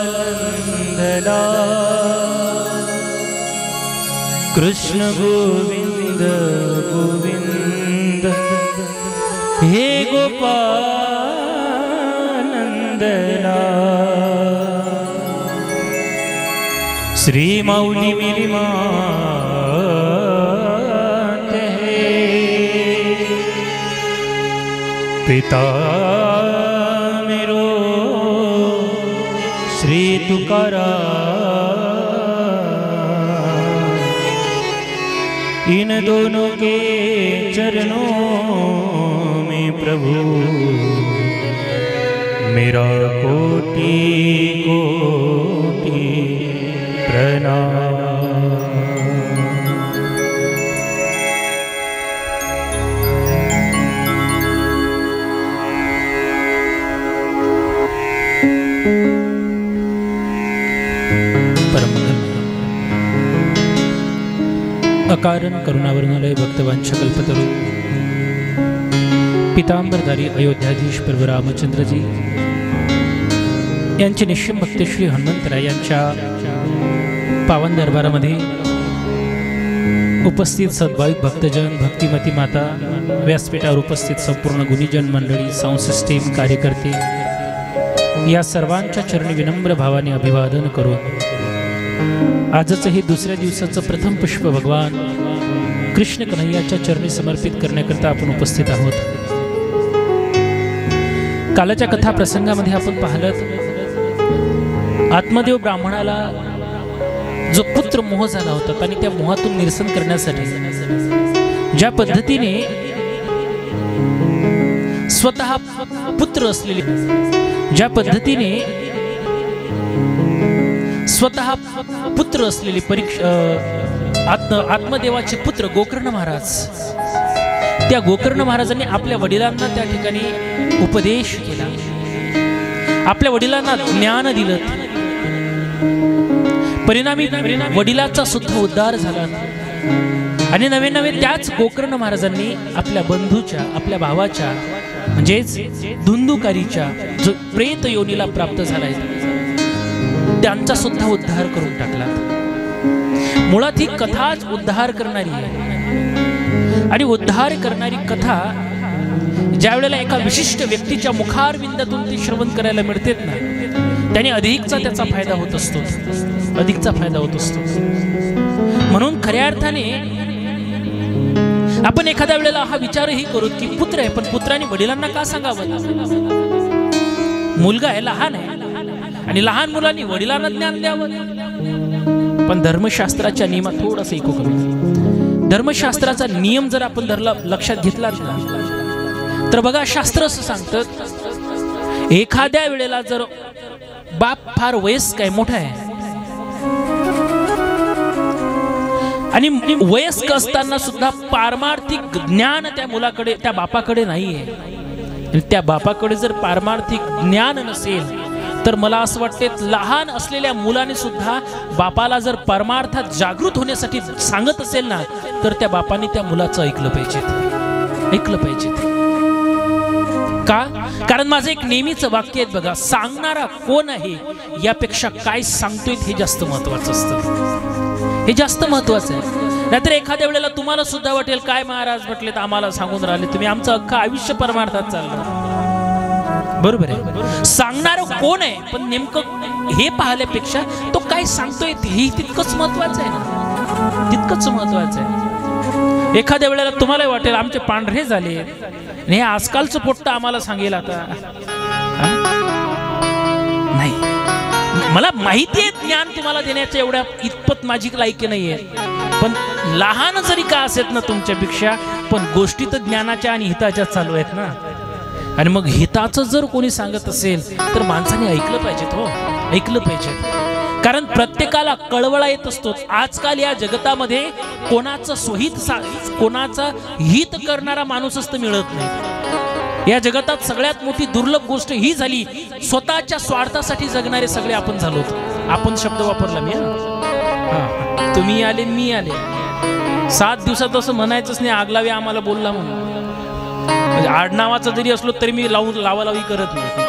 गोपालनंदना कृष्ण गोविंद गोविंद हे गोपालनंदना श्री माऊली मेरी मात है पिता मेरो श्री तुकाराम इन दोनों के चरणों में प्रभु मेरा कोटि कोटि प्रणाम। अकारण करुणावरणालय भक्तवांश कल्पतरू पितांबरधारी अयोध्याधीश प्रभू रामचंद्रजी यांचे निश्चिम भक्त श्री हनुमंतराय यांच्या पावन दरबारामध्ये उपस्थित सद्भाविक भक्तजन, भक्तिमती माता, व्यासपीठावर उपस्थित संपूर्ण गुणीजन मंडळी, साऊंड सिस्टीम कार्यकर्ते या सर्वांच्या चरणी विनम्र भावाने अभिवादन करून आजच हे दुसऱ्या दिवसाचं प्रथम पुष्प भगवान कृष्ण कन्हैयाच्या चरणी समर्पित करण्याकरता आपण उपस्थित आहोत। कालाच्या कथा प्रसंगामध्ये आपण पाहिलं आत्मदेव ब्राह्मणाला जो पुत्र मोह झाला होता आणि त्या मोहातून निरसन करण्यासाठी ज्या पद्धतीने स्वतः पुत्र असलेले, ज्या पद्धतीने स्वतः पुत्र असलेले आत्मदेवाचे पुत्र गोकर्ण महाराज, त्या गोकर्ण महाराजांनी आपल्या वडिलांना त्या ठिकाणी उपदेश केला, आपल्या वडिलांना ज्ञान दिलं, परिणामी वडिलांचा सुद्धा उद्धार झाला आणि नवे नवे त्याच गोकर्ण महाराजांनी आपल्या बंधूच्या, आपल्या भावाच्या म्हणजेच धुंदुकारीच्या जो प्रेत योनीला प्राप्त झालाय त्यांचा सुद्धा उद्धार करून टाकला। मुळात ही कथाच उद्धार करणारी आहे आणि उद्धार करणारी कथा ज्या वेळेला एका विशिष्ट व्यक्तीच्या मुखारविंदातून ती श्रवण करायला मिळते ना, त्याने अधिकचा त्याचा फायदा होत असतो, अधिकचा फायदा होत असतो। म्हणून खऱ्या अर्थाने आपण एखाद्या वेळेला हा विचारही करू की पुत्र आहे पण पुत्राने वडिलांना का सांगावं, मुलगा आहे, लहान आहे आणि लहान मुलांनी वडिलांना ज्ञान द्यावं। पण धर्मशास्त्राच्या नियमात थोडासा इको कमी, धर्मशास्त्राचा नियम जर आपण लक्षात घेतला ना तर बघा शास्त्र असं सांगतं एखाद्या वेळेला जर बाप फार वयस्क आहे, मोठा आहे आणि वयस्क असताना सुद्धा पारमार्थिक ज्ञान त्या मुलाकडे, त्या बापाकडे नाहीये, त्या बापाकडे जर पारमार्थिक ज्ञान नसेल तर मला असं वाटते लहान असलेल्या मुलाने सुद्धा बापाला जर परमार्थात जागृत होण्यासाठी सांगत असेल ना तर त्या बापाने त्या मुलाचं ऐकलं पाहिजे, ऐकलं पाहिजे। का? कारण माझं एक नेहमीचं वाक्य आहे बघा, सांगणारा कोण आहे यापेक्षा काय सांगतोय हे जास्त महत्वाचं असतं, हे जास्त महत्वाचं आहे। नाहीतर एखाद्या वेळेला तुम्हाला सुद्धा वाटेल काय महाराज म्हटले तर आम्हाला सांगून राहिले, तुम्ही आमचं अख्खं आयुष्य परमार्थात चाललं, बरोबर आहे। सांगणारं कोण आहे पण नेमकं हे पाहल्यापेक्षा तो काय सांगतोय हे तितकंच महत्वाचं आहे ना, तितकंच महत्वाचं आहे। एखाद्या वेळेला तुम्हाला वाटेल आमचे पांढरे झाले आणि हे आजकालचं पोट्ट आम्हाला सांगेल आता, नाही, मला माहिती आहे ज्ञान तुम्हाला देण्याचं एवढ्या इतपत माझी लायकी नाहीये, पण लहान जरी का असेल ना तुमच्यापेक्षा पण गोष्टी तर ज्ञानाच्या आणि हिताच्या चालू आहेत ना, आणि मग हिताचं जर कोणी सांगत असेल तर माणसाने ऐकलं पाहिजे, हो ऐकलं पाहिजे। कारण प्रत्येकाला कळवळा येत असतो। आजकाल या जगतामध्ये कोणाचं स्वहित, कोणाचं हित करणारा माणूसच तर मिळत नाही। या जगतात सगळ्यात मोठी दुर्लभ गोष्ट ही झाली स्वतःच्या स्वार्थासाठी जगणारे सगळे आपण झालो। आपण शब्द वापरला मी, तुम्ही आले मी आले, 7 दिवसात असं म्हणायचंच नाही आगलावी आम्हाला बोलला म्हणून, आडनावाचा जरी असलो तरी मी लावालावी करत नाही।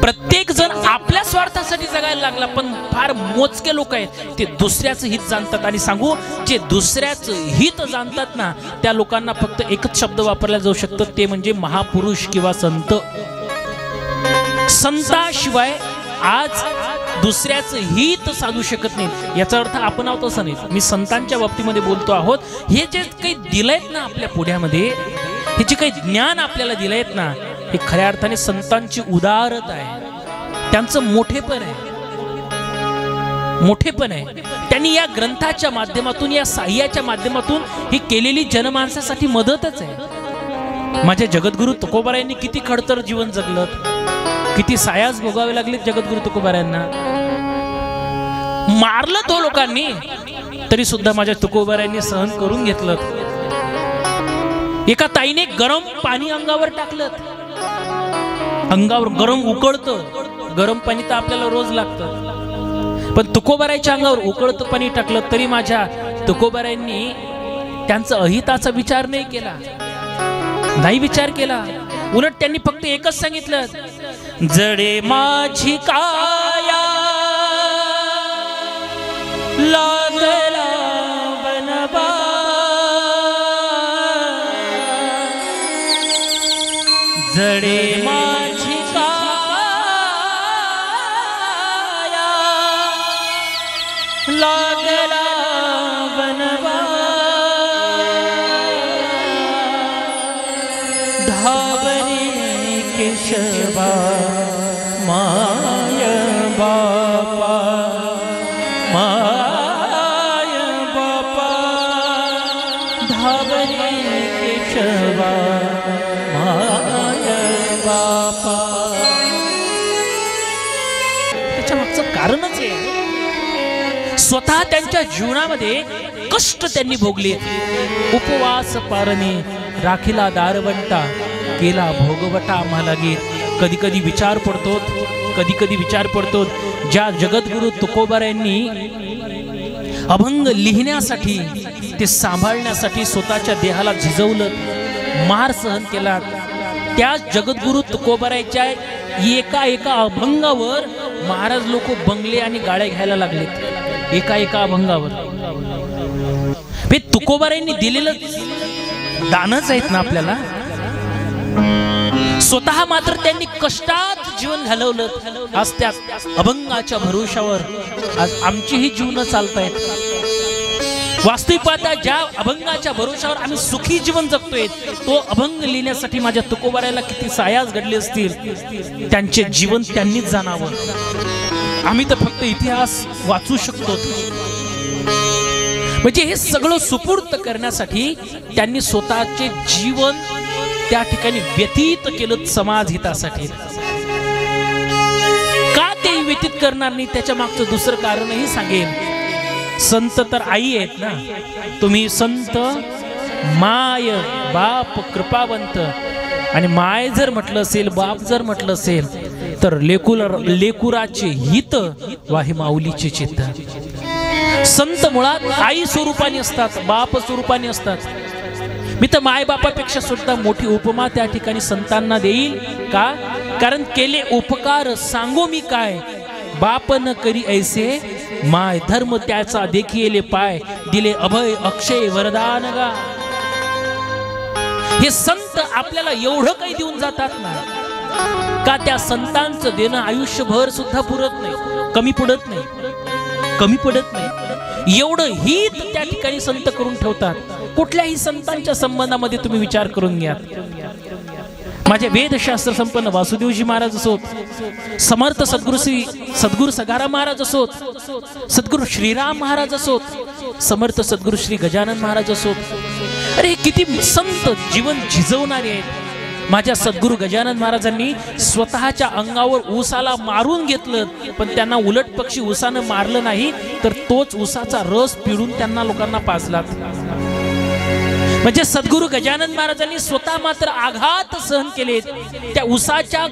प्रत्येक जण आपल्या स्वार्थासाठी जगायला लागला, पण फार मोजके लोक आहेत ते दुसऱ्याचं हित जाणतात. आणि सांगू, जे दुसऱ्याचं हित जाणतात ना, त्या लोकांना फक्त एकच शब्द वापरला जाऊ शकतो, ते म्हणजे महापुरुष किंवा संत. संताशिवाय आज दुसऱ्याचं हित साधू शकत नाही. याचा अर्थ आपण आहोत असं नाही, मी संतांच्या बाबतीमध्ये बोलतो आहोत. हे जे काही दिलंयत ना आपल्या पुढ्यामध्ये, हे जे काही ज्ञान आपल्याला दिलंयत ना, हे खऱ्या अर्थाने संतांची उदारत आहे, त्यांचं मोठेपण आहे, मोठेपण आहे. त्यांनी या ग्रंथाच्या माध्यमातून, या साह्याच्या माध्यमातून ही केलेली जनमानसासाठी मदतच आहे. माझ्या जगद्गुरु तुकोबारायांनी किती खडतर जीवन जगलं, किती सायास भोगावे लागले जगद्गुरु तुकोबारायांना. मारलं तो लोकांनी, तरी सुद्धा माझ्या तुकोबारायांनी सहन करून घेतलं. एका ताईने गरम पाणी अंगावर टाकलं, अंगावर गरम उकळतं, गरम पाणी तर आपल्याला रोज लागतं, पण तुकोबारायच्या अंगावर उकळतं पाणी टाकलं, तरी माझ्या तुकोबारायांनी त्यांचा अहिताचा विचार नाही केला, नाही विचार केला. उलट त्यांनी फक्त एकच सांगितलं, जडे माझी काया लागला बनवा, जडे माझी काया लागला बनवा, धावरे केशवा माय बापा, माय बापा, धावरे केशवा माय बापा. त्याच्या मागचं कारणच आहे, स्वतः त्यांच्या जीवनामध्ये कष्ट त्यांनी भोगले. उपवास पारणे राखीला दारवंटा, केला भोगवटा आम्हाला गीत. कधी कधी विचार पडतो, कधी कधी विचार पडतो, ज्या जगद्गुरु तुकोबारायांनी अभंग लिहिण्यासाठी, ते सांभाळण्यासाठी स्वतःच्या देहाला झिजवलं, मार सहन केला, त्या जगद्गुरु तुकोबारायच्या एका एका अभंगावर महाराज लोक बंगले आणि गाड्या घ्यायला लागलेत, एका एका अभंगावर. हे तुकोबारायांनी दिलेलं दानच आहेत ना आपल्याला. स्वतः मात्र त्यांनी कष्टात जीवन घालवलं. आज त्या अभंगाच्या भरोशावर आज आमची ही जीवन चालतायत. वास्तविक पाहता ज्या अभंगाच्या भरोशावर आम्ही सुखी जीवन जगतोय, तो अभंग लिहिण्यासाठी माझ्या तुकोबारायला किती सायास घडले असतील, त्यांचे जीवन त्यांनीच जाणावं. आम्ही तर फक्त इतिहास वाचू शकतो. म्हणजे हे सगळं सुपूर्त करण्यासाठी त्यांनी स्वतःचे जीवन त्या ठिकाणी व्यतीत केलं समाज हितासाठी. का ते व्यतीत करणार नाही, त्याच्या मागचं दुसरं कारणही सांगेन. संत तर आई आहेत ना, तुम्ही संत माय बाप कृपावंत. आणि माय जर म्हटलं असेल, बाप जर म्हटलं असेल, तर लेकुराचे हित वाही माऊलीचे चित्त. संत मुळात आई स्वरूपाने असतात, बाप स्वरूपाने असतात. मी तर माय बापापेक्षा सुद्धा मोठी उपमा त्या ठिकाणी संतांना देईल. का? कारण केले उपकार सांगू मी काय, बाप न करी ऐसे माय, धर्म त्याचा देखिले पाय, दिले अभय अक्षय वरदान गा. हे संत आपल्याला एवढं काही देऊन जातात ना, का त्या संतांचं देणं आयुष्यभर सुद्धा पुरत नाही, कमी पडत नाही, कमी पडत नाही. एवढं हित त्या ठिकाणी संत करून ठेवतात. कुठल्याही संतांच्या संबंधामध्ये तुम्ही विचार करून घ्या. माझे वेदशास्त्र संपन्न वासुदेवजी महाराज असोत, समर्थ सद्गुरु सगारा महाराज असोत, सद्गुरु श्रीराम महाराज असोत, समर्थ सद्गुरु श्री गजानन महाराज असोत. अरे किती संत जीवन झिजवणारे आहेत. माझ्या सद्गुरु गजानन महाराजांनी स्वतःच्या अंगावर ऊसाला मारून घेतलं, पण त्यांना उलट पक्षी ऊसानं मारलं नाही, तर तोच ऊसाचा रस पिळून त्यांना लोकांना पाजलात. म्हणजे सद्गुरु गजानन महाराजांनी स्वतः मात्र आघात सहन केले. त्या ऊसाच्या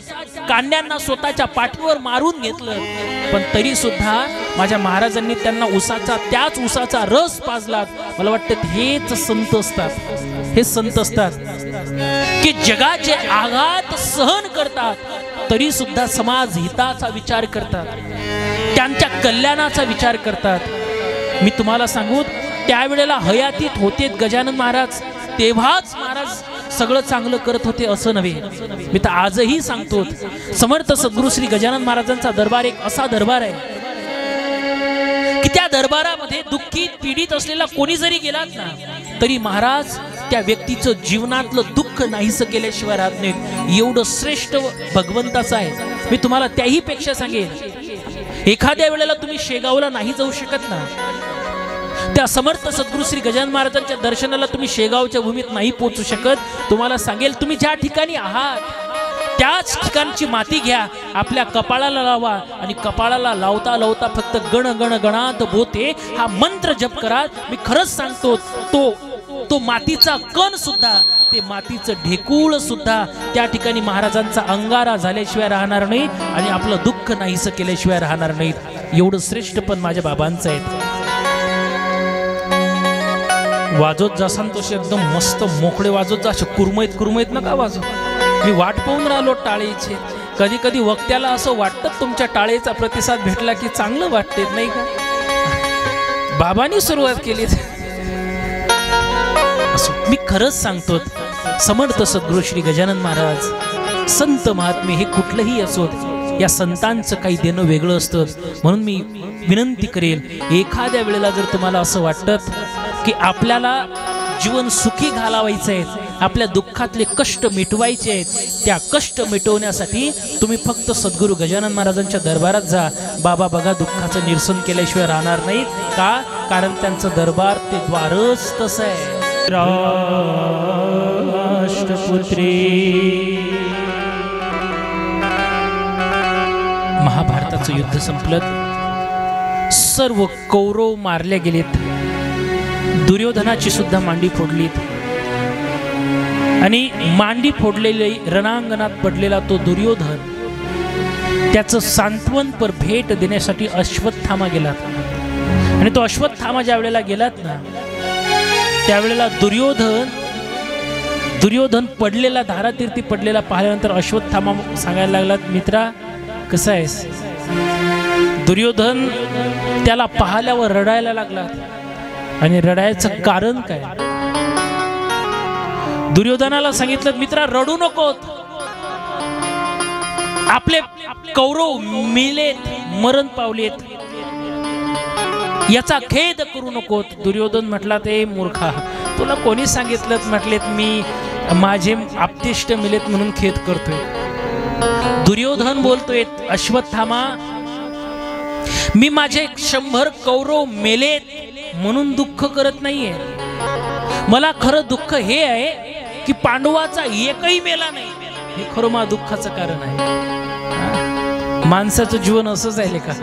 कांड्यांना स्वतःच्या पाठीवर मारून घेतलं, पण तरी सुद्धा माझ्या महाराजांनी त्यांना त्याच ऊसाचा रस पाजला. मला वाटतं हेच संत असतात, हे संत असतात की जगाचे आघात सहन करतात, तरी सुद्धा समाज हिताचा विचार करतात, त्यांच्या कल्याणाचा विचार करतात. मी तुम्हाला सांगू, त्यावेळेला हयातीत होते गजानन महाराज, तेव्हाच महाराज सगळं चांगलं करत होते असं नव्हे. मी तर आजही सांगतो, समर्थ सद्गुरू श्री गजानन महाराजांचा दरबार एक असा दरबार आहे की त्या दरबारामध्ये दुःखी पीडित असलेला कोणी जरी गेलात ना, तरी महाराज त्या व्यक्तीचं जीवनातलं दुःख नाहीसं केल्याशिवाय राहत नाहीत. एवढं श्रेष्ठ भगवंताचं आहे. मी तुम्हाला त्याही पेक्षा सांगेन, एखाद्या वेळेला तुम्ही शेगावला नाही जाऊ शकत ना, त्या समर्थ सद्गुरू श्री गजानन महाराजांच्या दर्शनाला तुम्ही शेगावच्या भूमीत नाही पोहोचू शकत, तुम्हाला सांगेल, तुम्ही ज्या ठिकाणी आहात त्याच ठिकाणची माती घ्या, आपल्या कपाळाला लावा आणि कपाळाला लावता लावता फक्त गण गण गणात बोते हा मंत्र जप करा. मी खरंच सांगतो, तो मातीचा कण सुद्धा, ते मातीचं ढेकूळ सुद्धा त्या ठिकाणी महाराजांचा अंगारा झाल्याशिवाय राहणार नाही आणि आपलं दुःख नाहीसं केल्याशिवाय राहणार नाहीत. एवढं श्रेष्ठ पण माझ्या बाबांचं आहे. वाजवत जासान तसे एकदम मस्त मोकळे वाजवत जा, असे कुरमईत नका वाजव. मी वाट पाहून राहिलो टाळीचे. कधी कधी वक्त्याला असं वाटतं तुमच्या टाळीचा प्रतिसाद भेटला की चांगलं वाटते, नाही का? बाबांनी सुरुवात केली. मी खरंच सांगतो, समर्थ सद्गुरू श्री गजानन महाराज, संत महात्मे हे कुठलंही असोत, या संतांचं काही देणं वेगळं असतं. म्हणून मी विनंती करेल, एखाद्या वेळेला जर तुम्हाला असं वाटतं की आपल्याला जीवन सुखी घालवायचं आहे, आपल्या दुःखातले कष्ट मिटवायचे आहेत, त्या कष्ट मिटवण्यासाठी तुम्ही फक्त सद्गुरू गजानन महाराजांच्या दरबारात जा. बाबा बघा दुःखाचं निरसन केल्याशिवाय राहणार नाहीत. का? कारण त्यांचं दरबार ते द्वारच तसं आहे. राष्ट्रपुत्री, महाभारताचं युद्ध संपलं, सर्व कौरव मारले गेलेत, दुर्योधनाची सुद्धा मांडी फोडलीत आणि मांडी फोडलेले रणांगणात पडलेला तो दुर्योधन, त्याचं सांत्वनपर भेट देण्यासाठी अश्वत्थामा गेलात. आणि तो अश्वत्थामा ज्या वेळेला गेलात ना, त्यावेळेला दुर्योधन पडलेला, धारातीर्थी पडलेला पाहिल्यानंतर अश्वत्थामा सांगायला लागलात, मित्रा कसं आहेस? दुर्योधन त्याला पाहिल्यावर रडायला लागला. आणि रडायचं कारण काय? दुर्योधनाला सांगितलं, मित्रा रडू नकोत, आपले कौरव मेलेत, मरण पावलेत, याचा खेद करू नकोत. दुर्योधन म्हटला, ते मूर्खा, तुला कोणी सांगितलं? म्हटलेत, मी माझे आप्तेष्ट मेलेत म्हणून खेद करतोय. दुर्योधन बोलतोय, अश्वत्थामा, मी माझे 100 कौरव मेलेत म्हणून दुःख करत नाहीये. मला खरं दुःख हे आहे की पांडवाचा एकही मेला नाही. हे खरं माझं दुःखाचं कारण आहे. माणसाचं जीवन असंच आहे का?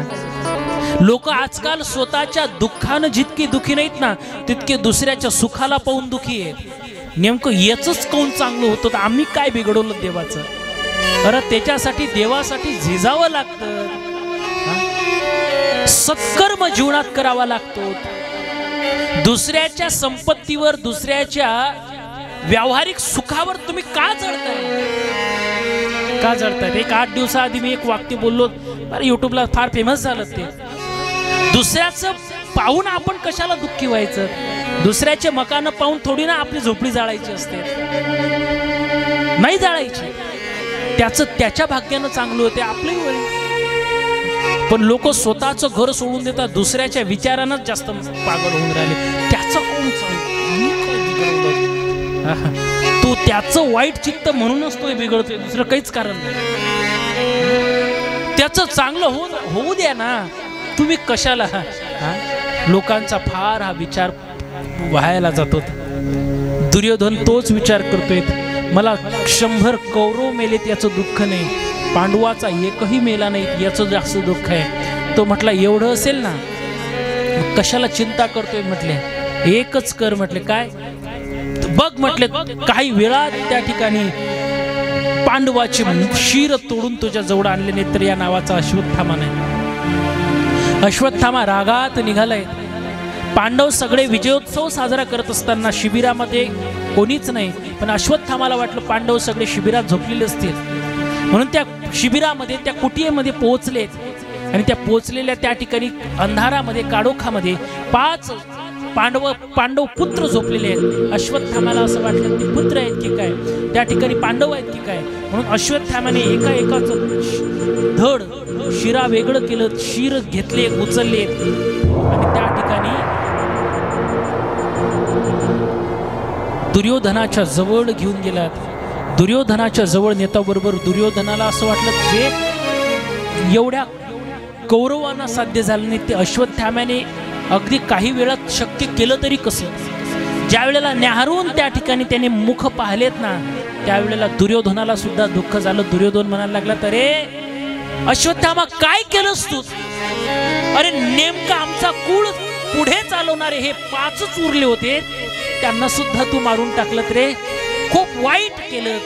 लोक आजकाल स्वतःच्या दुःखानं जितके दुखी नाहीत ना, तितके दुसऱ्याच्या सुखाला पाहून दुखी आहेत. नेमकं याचंच कोण चांगलं होतं? तर आम्ही काय बिघडवलं देवाचं? अरे त्याच्यासाठी देवासाठी झिजावं लागतं, सत्कर्म जीवनात करावा लागतो. दुसऱ्याच्या संपत्तीवर, दुसऱ्याच्या व्यावहारिक सुखावर तुम्ही का जळताय? का जळताय? एक 8 दिवसाआधी मी एक वाक्य बोललो, युट्यूबला फार फेमस झालं. ते दुसऱ्याचं पाहून आपण कशाला दुःखी व्हायचं? दुसऱ्याचे मकान पाहून थोडी ना आपली झोपडी जाळायची असते, नाही जाळायची. त्याचं त्याच्या भाग्यानं चांगलं होते, आपलंही होईल. पण लोक स्वतःचं घर सोडून देतात, दुसऱ्याच्या विचारांनाच जास्त पागल होऊन राहिले. त्याचं कोण तो त्याचं वाईट चित्त म्हणूनच तो बिघडतोय, दुसरं काहीच कारण नाही. त्याचं चांगलं होऊ द्या ना, तुम्ही कशाला? लोकांचा फार हा विचार व्हायला जातो. दुर्योधन तोच विचार करतोय, मला 100 कौरव मेलेत याचं दुःख नाही, पांडवाचा एकही मेला नाही याचं जास्त दुःख आहे. तो म्हटला, एवढं असेल ना, कशाला चिंता करतोय? म्हटले, एकच कर. म्हटले, काय? बघ म्हटले, काही वेळात त्या ठिकाणी पांडवाची शिर तोडून तुझ्या जवळ आणले नाही तर या नावाचा अश्वत्थामा नाही. अश्वत्थामा रागात निघालाय. पांडव सगळे विजयोत्सव साजरा करत असताना शिबिरामध्ये कोणीच नाही, पण अश्वत्थामाला वाटलं पांडव सगळे शिबिरात झोपलेले असतील. म्हणून त्या शिबिरामध्ये, त्या कुटियेमध्ये पोहोचलेत आणि त्या पोहोचलेल्या त्या ठिकाणी अंधारामध्ये, काडोखामध्ये 5 पांडव पुत्र झोपलेले आहेत. अश्वत्थामाला असं वाटलं ते पुत्र आहेत की काय, त्या ठिकाणी पांडव आहेत की काय. म्हणून अश्वत्थामाने एकाचं धड शिरा वेगळं केलं, शिर घेतले, उचलले आणि त्या ठिकाणी दुर्योधनाच्या जवळ घेऊन गेलात. दुर्योधनाच्या जवळ नेताबरोबर दुर्योधनाला असं वाटलं जे एवढ्या कौरवांना साध्य झालं नाही ते अश्वत्थाम्याने अगदी काही वेळात शक्य केलं तरी कसं. ज्या वेळेला न्याहारून त्या ठिकाणी त्याने मुख पाहिलेत ना, त्यावेळेला दुर्योधनाला सुद्धा दुःख झालं. दुर्योधन म्हणायला लागला, अरे अश्वत्थामा काय केलंस तू? अरे नेमका आमचा कुळ पुढे चालवणारे हे 5च उरले होते, त्यांना सुद्धा तू मारून टाकलं रे, खूप वाईट केलं.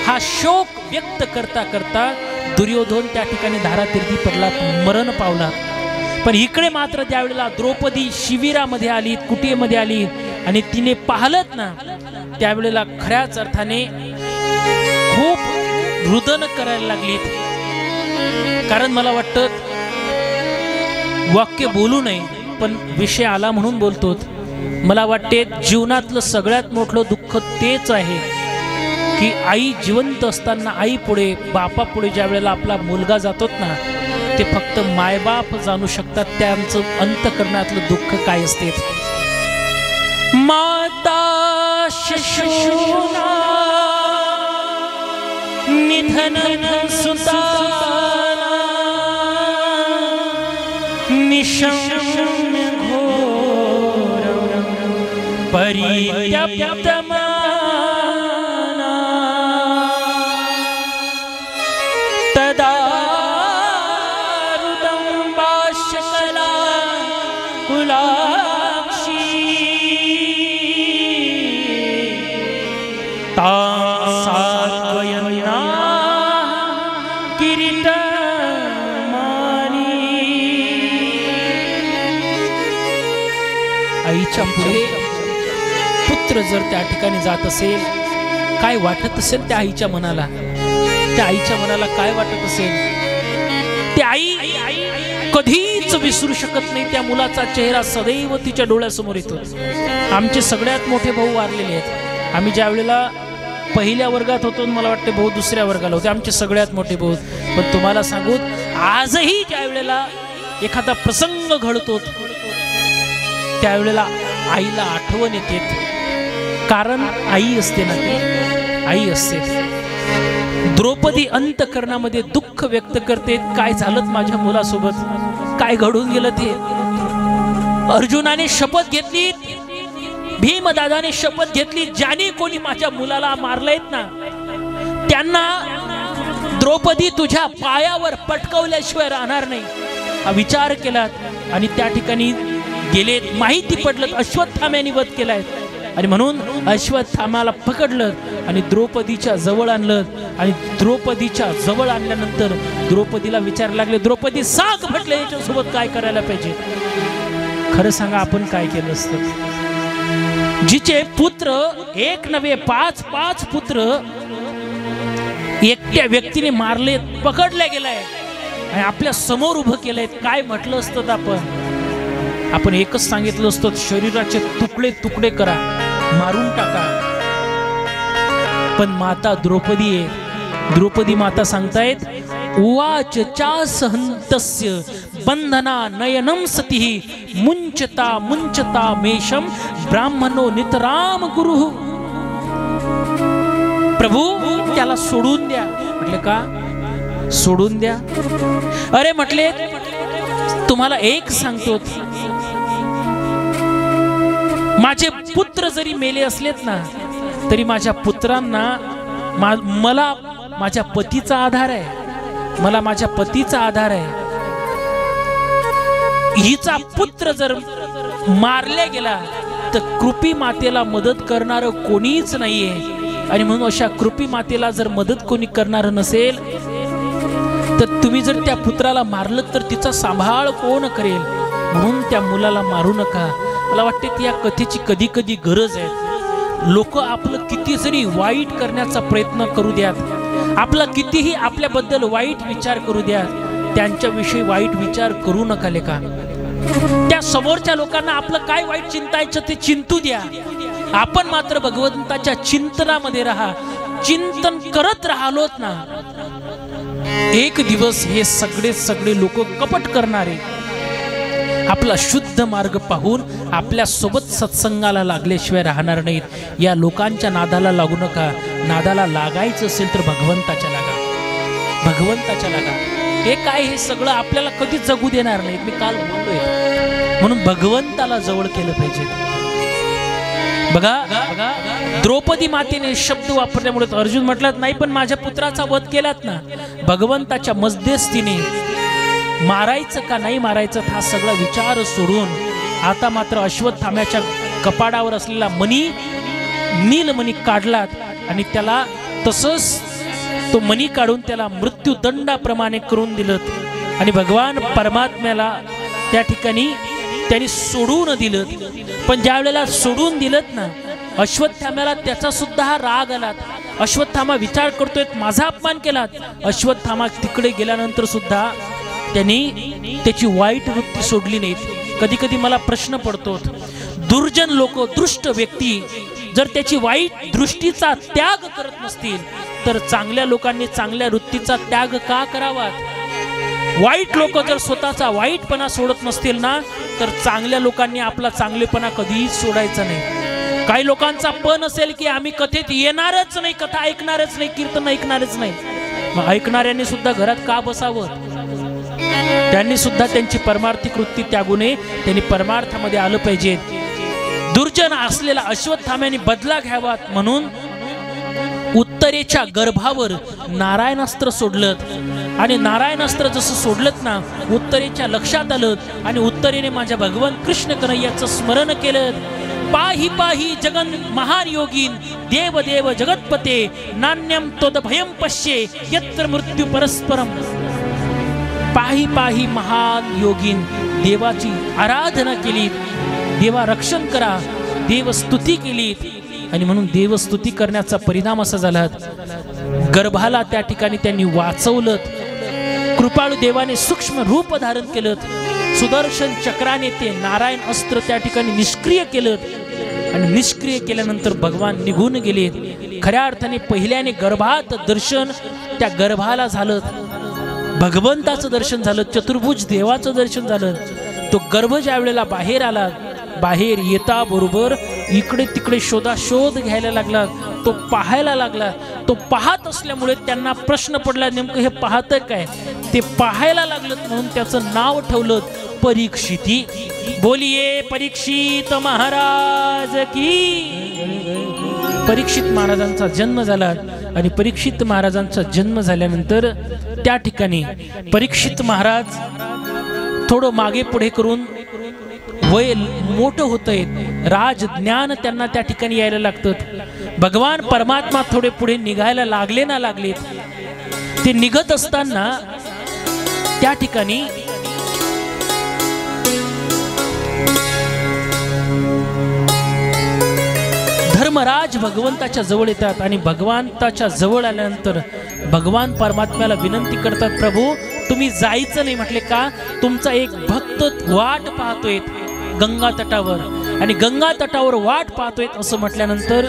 हा शोक व्यक्त करता करता दुर्योधन त्या ठिकाणी धारातीर्थी पडला, मरण पावला. पण इकडे मात्र त्यावेळेला द्रौपदी शिबिरामध्ये आली, कुटियेमध्ये आली आणि तिने पाहलत ना, त्यावेळेला खऱ्याच अर्थाने खूप रुदन करायला लागली. कारण मला वाटतं वाक्य बोलू नये, पण विषय आला म्हणून बोलतो. मला वाटते जीवनातलं सगळ्यात मोठं दुःख तेच आहे की आई जिवंत असताना, आई पुढे, बापा पुढे ज्या वेळेला आपला मुलगा जातोत ना, ते फक्त मायबाप जाणू शकतात त्यांचं अंतःकरणातलं दुःख काय असते. माता शिशूना निधन सुता निशम घोर परित्यक्तमाना तदा रुदं भाष्यकला कुलाक्षी तासाद्वयना किरीटमानी. आईच्या पुढे पुत्र जर त्या ठिकाणी जात असेल, काय वाटत असेल त्या आईच्या मनाला, त्या आईच्या मनाला काय वाटत असेल. ती आई कधीच विसरू शकत नाही. त्या मुलाचा चेहरा सदैव तिच्या डोळ्यासमोर येतो. आमचे सगळ्यात मोठे भाऊ वारलेले आहेत. आम्ही ज्या वेळेला पहिल्या वर्गात होतो, मला वाटते भाऊ दुसऱ्या वर्गाला होते, आमचे सगळ्यात मोठे भाऊ. पण तुम्हाला सांगू, आजही ज्या वेळेला एखादा प्रसंग घडतो त्यावेळेला आईला आठवण येते. कारण आई असते ना, ती आई असते. द्रौपदी अंतःकरणामध्ये दुःख व्यक्त करते, काय झालं माझ्या मुलासोबत, काय घडून गेलं ते. अर्जुनाने शपथ घेतली, भीमदादाने शपथ घेतली, ज्याने कोणी माझ्या मुलाला मारलेत ना, त्यांना द्रौपदी तुझ्या पायावर पटकवल्याशिवाय राहणार नाही, हा विचार केला. आणि त्या ठिकाणी गेले, माहिती पडलं अश्वत्थाम्याने वध केलाय. आणि म्हणून अश्वत्थामाला पकडलं आणि द्रौपदीच्या जवळ आणलं. आणि द्रौपदीच्या जवळ आणल्यानंतर द्रौपदीला विचारायला लागले, द्रौपदी सांग म्हटलं याच्यासोबत काय करायला पाहिजे. खरं सांगा, आपण काय केलं असतं. जिचे पुत्र एक नव्हे 5 पुत्र एकट्या व्यक्तीने मारले, पकडले गेलाय आणि आपल्या समोर उभं केलंय, काय म्हटलं असतं आपण एकच सांगितलं असतं, शरीराचे तुकडे तुकडे करा, मारून टाका. पण माता द्रौपदी आहे. द्रौपदी माता सांगतायत, उवाच चासहन्तस्य बंधना नयनम सती मुंचता मेषम ब्राह्मणो नितराम गुरु. प्रभू त्याला सोडून द्या. म्हटले का सोडून द्या? अरे म्हटले तुम्हाला एक सांगतो, माझे पुत्र जरी मेले असलेत ना, तरी माझ्या पुत्रांना मला माझ्या पतीचा आधार आहे, मला माझ्या पतीचा आधार आहे. हिचा पुत्र जर मारला गेला तर कृपी मातेला मदत करणार कोणीच नाहीये. आणि म्हणून अशा कृपी मातेला जर मदत कोणी करणार नसेल तर तुम्ही जर त्या पुत्राला मारलं तर तिचा सांभाळ कोण करेल. म्हणून त्या मुलाला मारू नका. मला वाटते की या कथेची कधी कधी गरज आहे. लोक आपलं किती जरी वाईट करण्याचा प्रयत्न करू द्यात, आपला कितीही आपल्याबद्दल वाईट विचार करू द्या, त्यांच्याविषयी वाईट विचार करू नका लेका. त्या समोरच्या लोकांना आपलं काय वाईट चिंतायचं ते चिंतू द्या. आपण मात्र भगवंताच्या चिंतनामध्ये राहा. चिंतन करत राहिलोत ना, एक दिवस हे सगळे लोक कपट करणारे आपला शुद्ध मार्ग पाहून आपल्या सोबत सत्संगाला लागल्याशिवाय राहणार नाहीत. या लोकांच्या नादाला लागू नका. नादाला लागायचं असेल तर भगवंताच्या लागा, भगवंताच्या लागा. हे काय, हे सगळं आपल्याला कधी जगू देणार नाहीत. मी काल बोललोय, म्हणून भगवंताला जवळ केलं पाहिजे. बघा, द्रौपदी मातेने शब्द वापरल्यामुळे अर्जुन म्हटलात नाही, पण माझ्या पुत्राचा वध केलात ना. भगवंताच्या मध्यस्थीने मारायचं का नाही मारायचं हा सगळा विचार सोडून आता मात्र अश्वत्थाम्याच्या कपाडावर असलेला मणी, नीलमणी काढलात आणि त्याला तसंच तो मणी काढून त्याला मृत्यूदंडाप्रमाणे करून दिलं. आणि भगवान परमात्म्याला त्या ठिकाणी त्यांनी सोडून दिलं. पण ज्या वेळेला सोडून दिलत ना, अश्वत्थाम्याला त्याचा सुद्धा हा राग आला. अश्वत्थामा विचार करतोय माझा अपमान केला. अश्वत्थामा तिकडे गेल्यानंतर सुद्धा त्यांनी त्याची वाईट वृत्ती सोडली नाहीत. कधी कधी मला प्रश्न पडतो, दुर्जन लोक, दुष्ट व्यक्ती जर त्याची वाईट दृष्टीचा त्याग करत नसतील तर चांगल्या लोकांनी चांगल्या वृत्तीचा त्याग का करावा? वाईट लोक जर स्वतःचा वाईटपणा सोडत नसतील ना, तर चांगल्या लोकांनी आपला चांगलेपणा कधीही सोडायचा नाही. काही लोकांचा पण असेल की आम्ही कथेत येणारच नाही, कथा ऐकणारच नाही, कीर्तन ऐकणारच नाही. मग ऐकणाऱ्यांनी सुद्धा घरात का बसावं? त्यांनी सुद्धा त्यांची परमार्थिक वृत्ती त्यागू नये, त्यांनी परमार्थामध्ये आलं पाहिजे. दुर्जन असलेला अश्वत्थाम्याने बदला घ्यावा म्हणून उत्तरेच्या गर्भावर नारायणास्त्र सोडलं. आणि नारायणास्त्र जसं सोडलं ना, उत्तरेच्या लक्षात आलं आणि उत्तरेने माझ्या भगवान कृष्ण कन्हैयाचं स्मरण केलं. पाही पाही जगन महान योगीन, देव देव जगतपते, नान्यम तोद भयम पश्ये यत्र मृत्यू परस्परम. पाही पाही महान योगीन, देवाची आराधना केली, देवा रक्षण करा, देवस्तुती केली. आणि म्हणून देवस्तुती करण्याचा परिणाम असा झाला, गर्भाला त्या ठिकाणी त्यांनी वाचवलं. कृपाळू देवाने सूक्ष्म रूप धारण केलं. सुदर्शन चक्राने ते नारायण अस्त्र त्या ठिकाणी निष्क्रिय केलं. आणि निष्क्रिय केल्यानंतर भगवान निघून गेले. खऱ्या अर्थाने पहिल्याने गर्भात दर्शन त्या गर्भाला झालं, भगवंताचं दर्शन झालं, चतुर्भुज देवाचं दर्शन झालं. तो गर्भ ज्या वेळेला बाहेर आला, बाहेर येता बरोबर इकडे तिकडे शोधाशोध घ्यायला लागला. तो पाहायला लागला. तो पाहत असल्यामुळे त्यांना प्रश्न पडला, नेमकं हे पाहतं काय? ते पाहायला लागलं म्हणून त्याचं नाव ठेवलं परीक्षिती. बोलिये परीक्षित महाराज की. परीक्षित महाराजांचा जन्म झाला. आणि परीक्षित महाराजांचा जन्म झाल्यानंतर त्या ठिकाणी परीक्षित महाराज थोडं मागे पुढे करून वय मोठं होतंय, राज ज्ञान त्यांना त्या ठिकाणी यायला लागतं. भगवान परमात्मा थोडे पुढे निघायला लागले ना लागले. ते निघत असताना त्या ठिकाणी धर्मराज भगवंताच्या जवळ येतात. आणि भगवंताच्या जवळ आल्यानंतर भगवान परमात्म्याला विनंती करतात, प्रभू तुम्ही जायचं नाही. म्हटले का? तुमचा एक भक्त वाट पाहतोय गंगा तटावर, आणि गंगा तटावर वाट पाहतोय असं म्हटल्यानंतर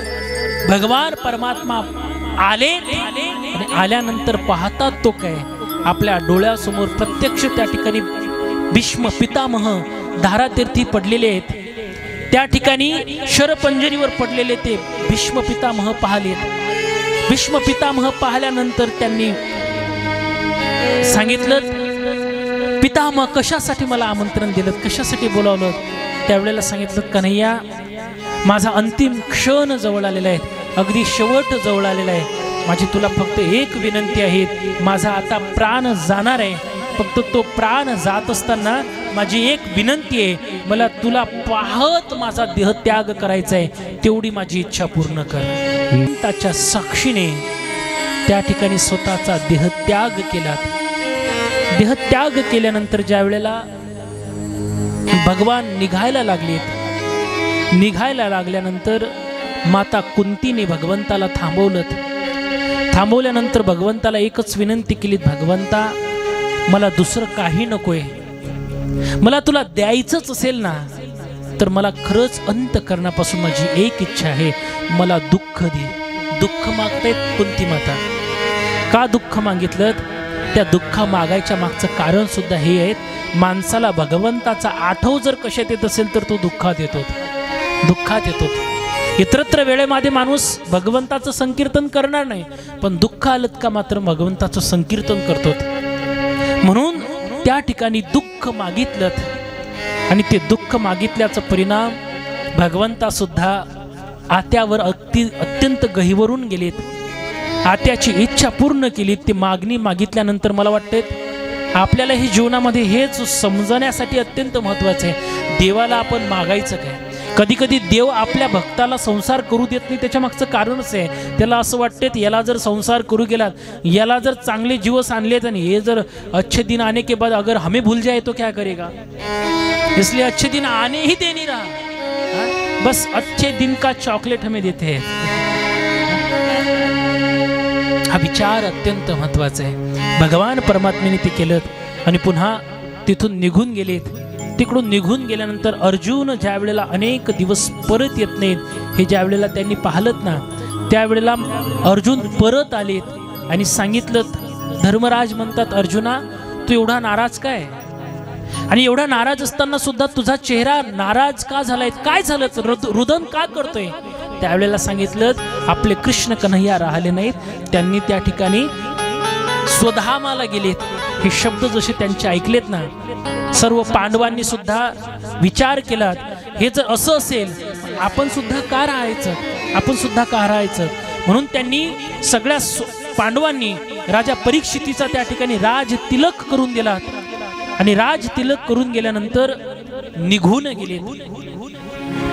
भगवान परमात्मा आले. आणि आल्यानंतर पाहतात तो काय, आपल्या डोळ्यासमोर प्रत्यक्ष त्या ठिकाणी भीष्म पितामह धारातीर्थी पडलेले आहेत. त्या ठिकाणी शरपंजरीवर पडलेले ते भीष्म पितामह पाहिलेत. भीष्म पितामह पाहिल्यानंतर त्यांनी सांगितलं, पितामह कशासाठी मला आमंत्रण दिलं, कशासाठी बोलावलं? त्यावेळेला सांगितलं, कन्हैया माझा अंतिम क्षण जवळ आलेला आहे, अगदी शेवट जवळ आलेला आहे. माझी तुला फक्त एक विनंती आहे, माझा आता प्राण जाणार आहे, फक्त तो प्राण जात असताना माझी एक विनंती आहे, मला तुला पाहत माझा देहत्याग करायचा आहे, तेवढी माझी इच्छा पूर्ण कर. त्याच्या साक्षीने त्या ठिकाणी स्वतःचा देहत्याग केला. देहत्याग केल्यानंतर ज्या वेळेला भगवान निघायला लागलेत, निघायला लागल्यानंतर माता कुंतीने भगवंताला थांबवलं. थांबवल्यानंतर भगवंताला एकच विनंती केली, भगवंता मला दुसरं काही नकोय, मला तुला द्यायचंच असेल ना तर मला खरंच अंतःकरणापासून माझी एक इच्छा आहे, मला दुःख दे. दुःख मागतायत कुंती माता. का दुःख मागितलं? त्या दुःख मागायच्या मागचं कारण सुद्धा हे आहे, माणसाला भगवंताचा आठव जर कशात येत असेल तर तो दुःखात येतो, दुःखात येतो. इतरत्र वेळेमध्ये माणूस भगवंताचं संकीर्तन करणार नाही, पण दुःख आलं का मात्र भगवंताचं संकीर्तन करतो. म्हणून त्या ठिकाणी दुःख मागितलं आणि ते दुःख मागितल्याचा परिणाम भगवंता सुद्धा आत्यावर अत्यंत गहिवरून गेलेत. आत्याची इच्छा पूर्ण केली. ती मागणी मागितल्यानंतर मला वाटते आपल्याला हे जीवनामध्ये हेच समजण्यासाठी अत्यंत महत्त्वाचं आहे, देवाला आपण मागायचं काय. कधी कधी देव आपल्या भक्ताला संसार करू देत नाही, त्याच्या मागचं कारणच आहे, त्याला असं वाटते याला जर संसार करू गेलात, याला जर चांगले दिवस आणलेत आणि हे जर अच्छे दिन आने के बाद अगर हमें भूल जाए तो क्या करेगा, इसलिए अच्छे दिन आने ही दे नहीं रहा, बस अच्छे दिन का चॉकलेट हमें देते हैं. हा विचार अत्यंत महत्वाचा आहे. भगवान परमात्म्याने ते केलं आणि पुन्हा तिथून निघून गेलेत. तिकडून निघून गेल्यानंतर अर्जुन ज्या वेळेला अनेक दिवस परत येत नाहीत, हे ज्या वेळेला त्यांनी पाहिलं ना, त्यावेळेला अर्जुन परत आलेत आणि सांगितलं. धर्मराज म्हणतात, अर्जुना तू एवढा नाराज काय, आणि एवढा नाराज असताना सुद्धा तुझा चेहरा नाराज का झालाय, काय झालं, रुदन का करतोय. त्यावेळेला सांगितलं आपले कृष्ण कन्हैया राहिले नाहीत, त्यांनी त्या ठिकाणी स्वधामाला गेलेत. हे शब्द जसे त्यांचे ऐकलेत ना, सर्व पांडवांनी सुद्धा विचार केला, हे जर असं असेल आपण सुद्धा का राहायचं, आपण सुद्धा का राहायचं. म्हणून त्यांनी सगळ्या पांडवांनी राजा परीक्षितीचा त्या ठिकाणी राज तिलक करून दिला आणि राज तिलक करून गेल्यानंतर निघून गेले.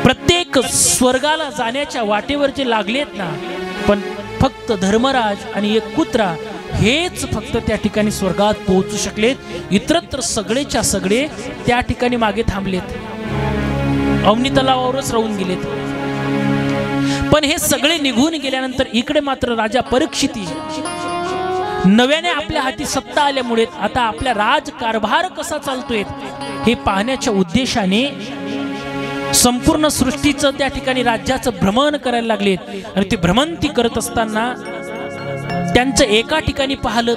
प्रत्येक स्वर्गाला जाण्याच्या वाटेवर जे लागलेत ना, पण फक्त धर्मराज आणि एक कुत्रा हेच फक्त त्या ठिकाणी स्वर्गात पोहोचू शकलेत. इतरत्र सगळेच्या सगळे त्या ठिकाणी मागे थांबलेत, अवनी तलावावरच राहून गेलेत. पण हे सगळे निघून गेल्यानंतर इकडे मात्र राजा परीक्षिती नव्याने आपल्या हाती सत्ता आल्यामुळे आता आपल्या राजकारभार कसा चालतोय हे पाहण्याच्या उद्देशाने संपूर्ण सृष्टीचं त्या ठिकाणी राज्याचं भ्रमण करायला लागलेत. आणि ते भ्रमंती करत असताना त्यांचं एका ठिकाणी पाहिलं,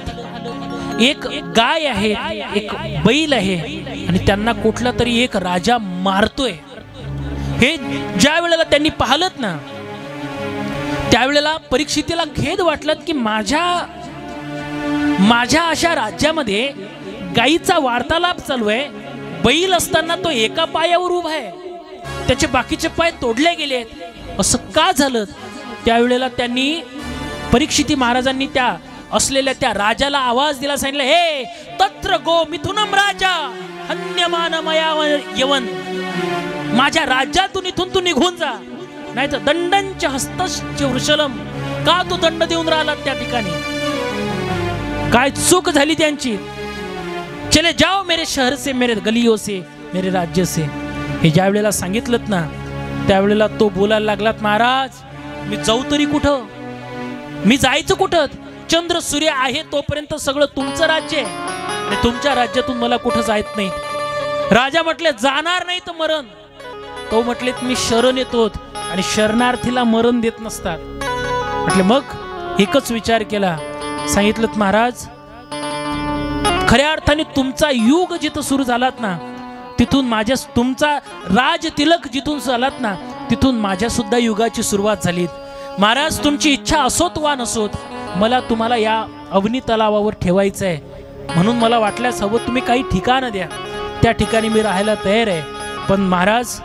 एक गाय आहे, एक बैल आहे आणि त्यांना कुठला तरी एक राजा मारतोय. हे ज्या वेळेला त्यांनी पाहिलं ना, त्यावेळेला परीक्षितीला खेद वाटलं की माझ्या अशा राज्यामध्ये गायीचा वार्तालाप चालू आहे, बैल असताना तो एका पायावर उभा आहे, त्याचे बाकीचे पाय तोडले गेलेत, असं का झालं. त्यावेळेला त्यांनी परीक्षिती महाराजांनी त्या असलेल्या त्या राजाला आवाज दिला, सांगितलं, हे तत्र गो मिथुनम राजा हन्यमान मया यवन, माझ्या राज्यातून इथून तू निघून जा, नाही तर दंडंच हस्तश्च वृषलम. का तू दंड देऊन राहिला त्या ठिकाणी, काय चूक झाली त्यांची, चले जाओ मेरे शहर से, मेरे गलियों से, मेरे राज्य से. हे ज्या वेळेला सांगितलं ना, त्यावेळेला तो बोलायला लागलात, महाराज मी जाऊ तरी कुठं, मी जायचं कुठं, चंद्र सूर्य आहे तोपर्यंत सगळं तुमचं राज्य आहे आणि तुमच्या राज्यातून मला कुठं जायत नाही. राजा म्हटले जाणार नाही तर मरण. तो म्हटले मी शरण येतो आणि शरणार्थीला मरण देत नसतात. म्हटले मग एकच विचार केला, सांगितलं महाराज खऱ्या अर्थाने तुमचा युग जिथं सुरू झालात ना, तिथून तुमचा राज तिलक जिथून झालात ना, तिथून माझ्या सुद्धा युगाची सुरुवात झाली. महाराज तुमची इच्छा असोत वा नसोत, मला तुम्हाला या अवनी तलावावर ठेवायचं आहे, म्हणून मला वाटल्यास हवं तुम्ही काही ठिकाण द्या, त्या ठिकाणी मी राहायला तयार आहे. पण महाराज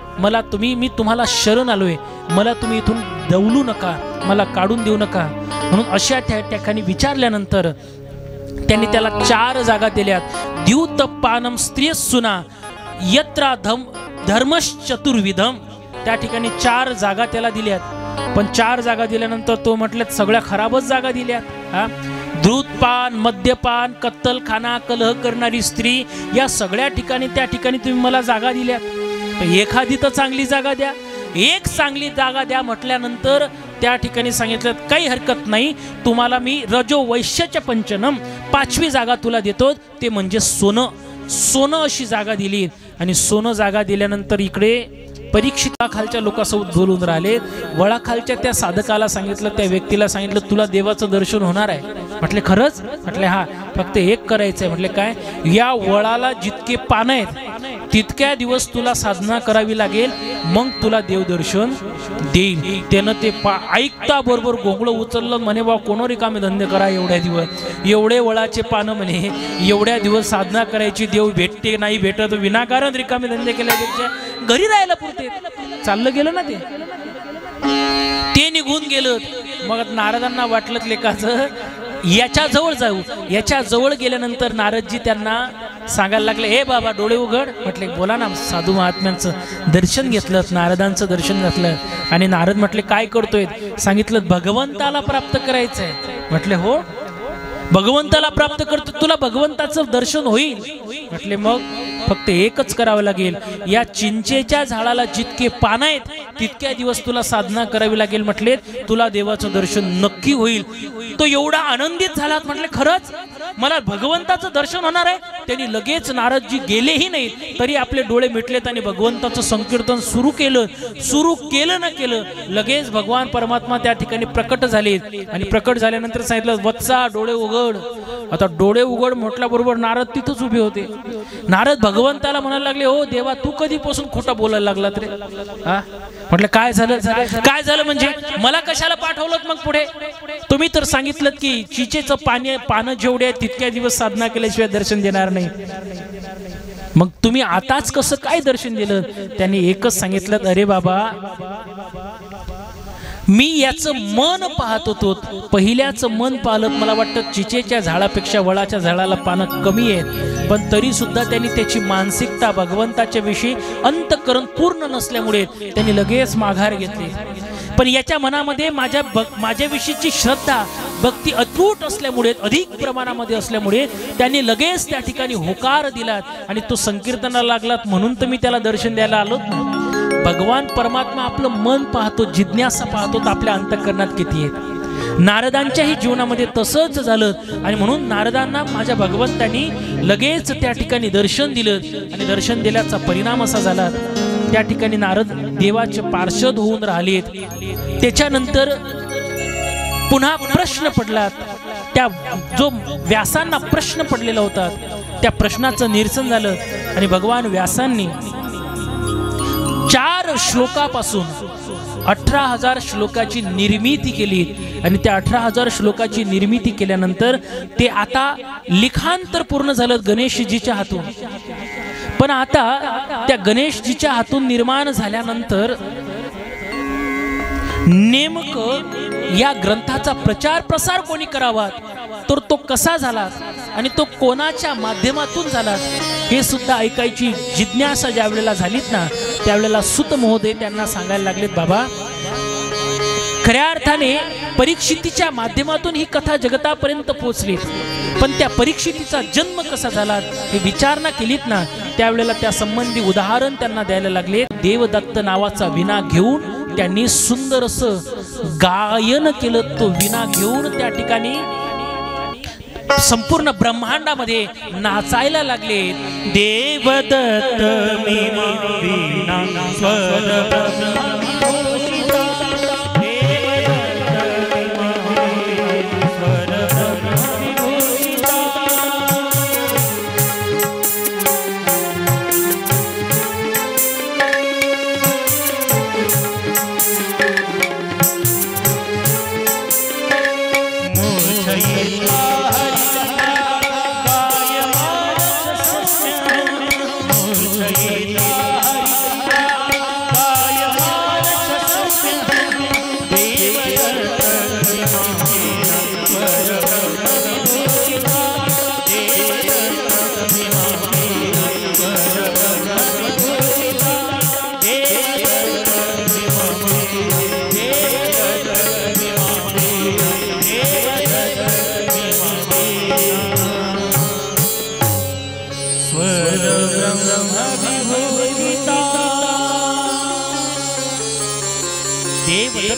मी तुम्हाला शरण आलोय, मला तुम्ही इथून दवलू नका, मला काढून देऊ नका. म्हणून अशा त्या ठिकाणी विचारल्यानंतर त्यांनी त्याला 4 जागा दिल्यात. द्यूतपानम स्त्रियस्सुना यत्रा धर्मश्चतुर्विधम. त्या ठिकाणी 4 जागा त्याला दिल्यात. पण 4 जागा दिल्यानंतर तो म्हटल्यात सगळ्या खराबच जागा दिल्यात. द्रुतपान, मद्यपान, कत्तलखाना, कलह करणारी स्त्री, या सगळ्या ठिकाणी त्या ठिकाणी तुम्ही मला जागा दिल्यात. एखादी तर चांगली जागा द्या. एक चांगली जागा द्या म्हटल्यानंतर त्या ठिकाणी सांगितलं काही हरकत नाही, तुम्हाला मी रजो वैश्यच्या पंचनम 5वी जागा तुला देतो, ते म्हणजे सोनं. सोनं अशी जागा दिली. आणि सोनं जागा दिल्यानंतर इकडे परीक्षिताखालच्या लोकांसोबत बोलून राहिले. वळाखालच्या त्या साधकाला सांगितलं, त्या व्यक्तीला सांगितलं, तुला देवाचं दर्शन होणार आहे. म्हटले खरंच? म्हटले हा, फक्त एक करायचं आहे. म्हटले काय? या वळाला जितके पानं आहेत तितक्या दिवस तुला साधना करावी लागेल, मग तुला देवदर्शन देईल. त्यानं ते ऐकता बरोबर गोंगळं उचललं. म्हणे बा कोणो रिकामे धंदे करा एवढ्या दिवस, एवढे वळाचे पानं म्हणे, एवढ्या दिवस साधना करायची, देव भेटते नाही भेटत, विनाकारण रिकामे धंदे केल्यापेक्षा घरी राहायला पुरते. चाललं गेलं ना ते निघून गेलं. मग नारदांना वाटलं लेकाचं याच्या जवळ जाऊ. याच्या जवळ गेल्यानंतर नारदजी त्यांना सांगायला लागले, हे बाबा डोळे उघड. म्हटले बोला ना. साधू महात्म्यांचं दर्शन घेतलं, नारदांचं दर्शन घेतलं. आणि नारद म्हटले काय करतोय? सांगितलं भगवंताला प्राप्त करायचंय. म्हटले हो, भगवंताला प्राप्त करतो, तुला भगवंताचं दर्शन होईल. म्हटले मग फक्त एकच करावं लागेल, या चिंचेच्या झाडाला जितके पानं आहेत तितक्या दिवस तुला साधना करावी लागेल. म्हटले तुला देवाचं दर्शन नक्की होईल. तो एवढा आनंदित झाला. म्हटले खरंच मला भगवंताचं दर्शन होणार आहे. त्यांनी लगेच नारदजी गेलेही नाहीत तरी आपले डोळे मिटलेत आणि भगवंताचं संकीर्तन सुरू केलं. सुरू केलं ना केलं, लगेच भगवान परमात्मा त्या ठिकाणी प्रकट झाले. आणि प्रकट झाल्यानंतर सांगितलं, वत्सा डोळे उघड. आता डोळे उघड म्हटल्याबरोबर नारद तिथंच उभे होते. नारद भगवंताला म्हणायला लागले, हो देवा तू कधीपासून खोटा बोलायला लागलात रे? हा, म्हटलं काय झालं? काय झालं म्हणजे मला कशाला पाठवलं? मग पुढे तुम्ही तर सांगितलं की चिचेचं पानं जेवढे आहेत तितक्या दिवस साधना केल्याशिवाय दर्शन देणार नाही. मग तुम्ही आताच कसं काय दर्शन दिलं? त्यांनी एकच सांगितलं, अरे बाबा मी याचं मन पाहत होतो. पहिल्याचं मन पाहिलं, मला वाटतं चिचेच्या झाडापेक्षा वळाच्या झाडाला पानं कमी आहेत, पण तरी सुद्धा त्यांनी त्याची मानसिकता भगवंताच्या विषयी अंतःकरण पूर्ण नसल्यामुळे त्यांनी लगेच माघार घेतली. पण याच्या मनामध्ये माझ्याविषयीची श्रद्धा भक्ती अतूट असल्यामुळे, अधिक प्रमाणामध्ये असल्यामुळे त्यांनी लगेच त्या ठिकाणी होकार दिलात आणि तो संकीर्तनाला लागलात. म्हणून तर मी त्याला दर्शन द्यायला आलो ना. भगवान परमात्मा आपलं मन पाहतो, जिज्ञासा पाहतो, आपल्या अंतःकरणात किती आहेत. नारदांच्याही जीवनामध्ये तसंच झालं. आणि म्हणून नारदांना माझ्या भगवंतांनी लगेच त्या ठिकाणी दर्शन दिलं. आणि दर्शन दिल्याचा परिणाम असा झाला, त्या ठिकाणी नारद देवाचे पार्षद होऊन राहिलेत. त्याच्यानंतर पुन्हा प्रश्न पडला. त्या जो व्यासांना प्रश्न पडलेला होता त्या प्रश्नाचं निरसन झालं. आणि भगवान व्यासांनी 4 श्लोकापासून 18,000 श्लोकाची निर्मिती केली. आणि त्या 18,000 श्लोकाची निर्मिती केल्यानंतर ते आता लिखांतर पूर्ण झालं गणेशजीच्या हातून. पण आता त्या गणेशजीच्या हातून निर्माण झाल्यानंतर नेमकं या ग्रंथाचा प्रचार प्रसार कोणी करावा, तर तो कसा झाला आणि तो कोणाच्या माध्यमातून झाला, हे सुद्धा ऐकायची जिज्ञासा ज्या वेळेला झालीत ना, त्यावेळेला सुत महोदय त्यांना सांगायला लागलेत, बाबा खऱ्या अर्थाने परीक्षितीच्या माध्यमातून ही कथा जगतापर्यंत पोहोचली, पण त्या परीक्षितीचा जन्म कसा झाला हे विचारणा केलीत ना, त्यावेळेला त्या संबंधी उदाहरण त्यांना द्यायला लागले. देवदत्त नावाचा विणा घेऊन त्यांनी सुंदर असं गायन केलं. तो विणा घेऊन त्या ठिकाणी संपूर्ण ब्रह्मांडामध्ये नाचायला लागले. देवदत्त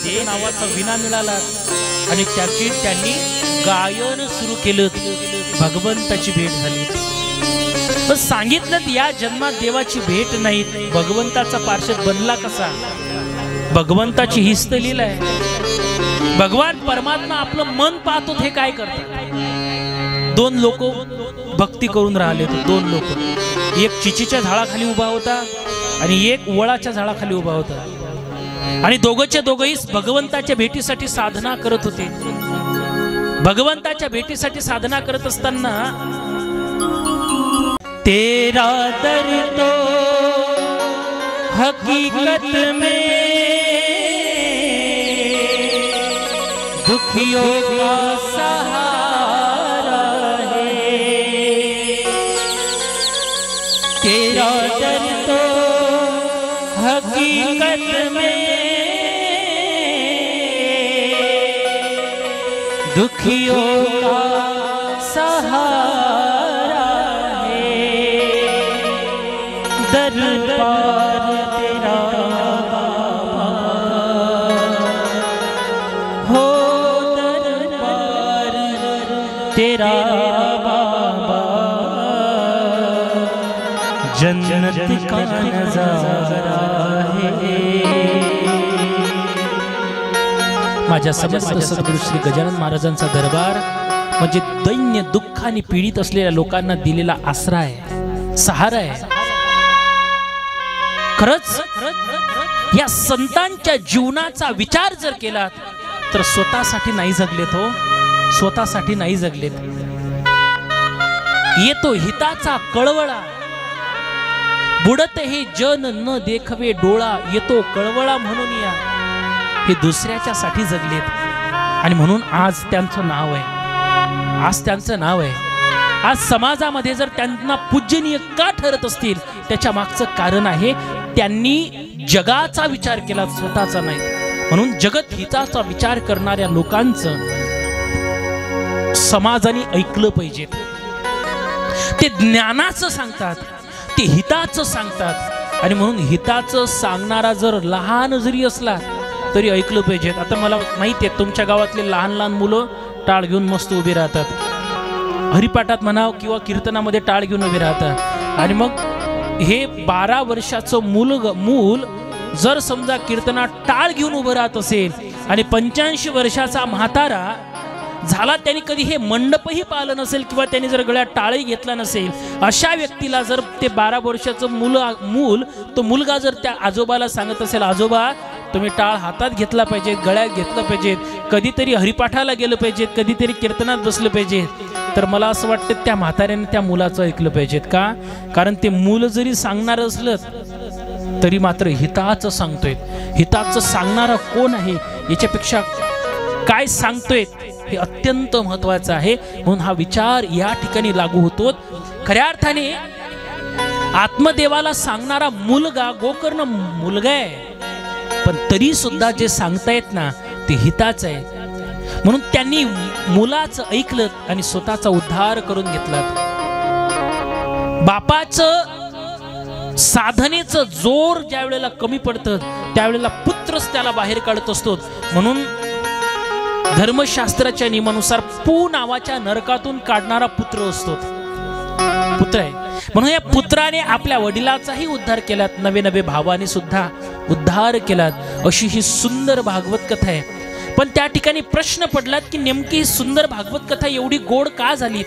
विणा नावाचा विणा मिळाला आणि त्यांनी गायन सुरू केलं. भगवंताची भेट झाली. पण सांगितलं या जन्मात देवाची भेट नाही, भगवंताचा पार्षद बनला कसा? भगवंताची हीच तर लीला आहे. भगवान परमात्मा आपलं मन पाहतो हे काय करतात. दोन लोक भक्ती करून राहिले होते. दोन लोक, एक चिचीच्या झाडाखाली उभा होता आणि एक वळाच्या झाडाखाली उभा होता आणि दोघंच्या दोघंही भगवंताच्या भेटीसाठी साधना करत होते. भगवंताच्या भेटीसाठी साधना करत असताना तेरा दर तो हकीकत में दुखियों का सहारा है. तेरा दर तो हकीकत में दुखियों का सहारा है. दरबार तेरा बाबा हो, दरबार तेरा बाबा जन्नत का नजारा है. माझ्या समस्त सद्गुरू श्री गजानन महाराजांचा दरबार म्हणजे दैन्य दुःखाने पीडित असलेल्या लोकांना दिलेला आसरा आहे, सहारा आहे. खरंच या संतांच्या जीवनाचा विचार जर केला तर स्वतःसाठी नाही जगलेत हो, स्वतःसाठी नाही जगलेत. येतो हिताचा कळवळा, बुडत हे जन न देखवे डोळा. येतो कळवळा म्हणून या, हे दुसऱ्याच्या साठी जगलेत. आणि म्हणून आज त्यांचं नाव आहे, आज त्यांचं नाव आहे. आज समाजामध्ये जर त्यांना पूजनीय का ठरत असतील त्याच्या मागचं कारण आहे त्यांनी जगाचा विचार केला, स्वतःचा नाही. म्हणून जगत हिताचा विचार करणाऱ्या लोकांचं समाजाने ऐकलं पाहिजे. ते ज्ञानाचं सांगतात, ते हिताचं सांगतात. आणि म्हणून हिताचं सांगणारा जर लहान जरी असला तरी ऐकलं पाहिजे. आता मला माहिती आहे तुमच्या गावातले लहान लहान मुलं टाळ घेऊन मस्त उभी राहतात, हरिपाठात म्हणाव किंवा कीर्तनामध्ये टाळ घेऊन उभी राहतात. आणि मग हे 12 वर्षाचं मूल जर समजा कीर्तनात टाळ घेऊन उभं राहत असेल आणि 85 वर्षाचा म्हातारा झाला, त्यांनी कधी हे मंडपही पाहिलं नसेल किंवा त्यांनी जर गळ्यात टाळही घेतला नसेल, अशा व्यक्तीला जर ते 12 वर्षाचं तो मुलगा जर त्या आजोबाला सांगत असेल, आजोबा तुम्ही टाळ हातात घेतला पाहिजे, गळ्यात घेतलं पाहिजे, कधीतरी हरिपाठाला गेलं पाहिजे, कधीतरी कीर्तनात बसलं पाहिजे, तर मला असं वाटतं त्या म्हाताऱ्याने त्या मुलाचं ऐकलं पाहिजेत. का? कारण ते मूल जरी सांगणार असलं तरी मात्र हिताचं सांगतोय. हिताचं सांगणारा कोण आहे याच्यापेक्षा काय सांगतोय हे अत्यंत महत्वाचं आहे. म्हणून हा विचार या ठिकाणी लागू होतो. खऱ्या अर्थाने आत्मदेवाला सांगणारा मुलगा गोकर्ण मुलगा आहे, पण तरी सुद्धा जे सांगतायत ना ते हिताच आहे. म्हणून त्यांनी मुलाचं ऐकलं आणि स्वतःचा उद्धार करून घेतला. बापाचं साधनेचं जोर ज्या वेळेला कमी पडतं त्यावेळेला पुत्रच त्याला बाहेर काढत असतो. म्हणून धर्मशास्त्राच्या नियमानुसार पू नावाच्या नरकातून काढणारा पुत्र असतो, पुत्र आहे. म्हणून या पुत्राने आपल्या वडिलाचाही उद्धार केला, नवे भावाने सुद्धा उद्धार केला. अशी ही सुंदर भागवत कथा आहे. पण त्या ठिकाणी प्रश्न पडलात की नेमकी ही सुंदर भागवत कथा एवढी गोड का झाली?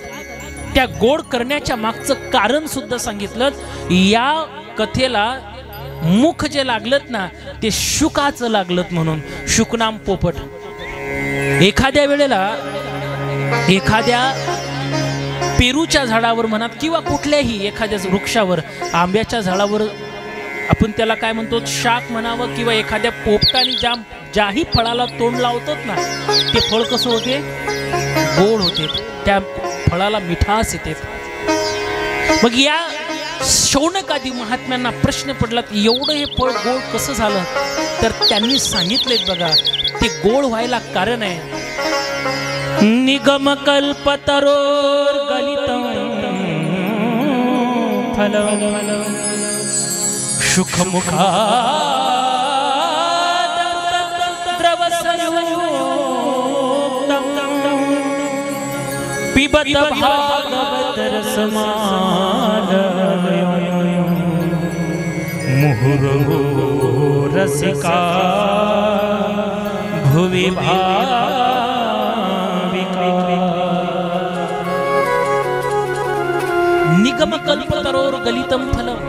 त्या गोड करण्याच्या मागचं कारण सुद्धा सांगितलं. या कथेला मुख जे लागलत ना ते शुकाचं लागलत. म्हणून शुकनाम पोपट. एखाद्या वेळेला एखाद्या पेरूच्या झाडावर म्हणा किंवा कुठल्याही एखाद्या वृक्षावर, आंब्याच्या झाडावर आपण त्याला काय म्हणतो, शाक म्हणावं, किंवा एखाद्या पोपटाने ज्याही फळाला तोंड लावतात ना ते फळ कसं होते, गोड होते, त्या फळाला मिठास येते. मग या शौनकादी महात्म्यांना प्रश्न पडला एवढं हे फळ गोड कसं झालं? तर त्यांनी सांगितले बघा, ते गोड व्हायला कारण आहे निगम कल्पतरोर गलितं फलं सुखमुखा द्रवसर पिबत भागवत रसमाल मुहुर्मुहु रसिका भुवि भाविका निगम कल्पतरोर गलितम फलम.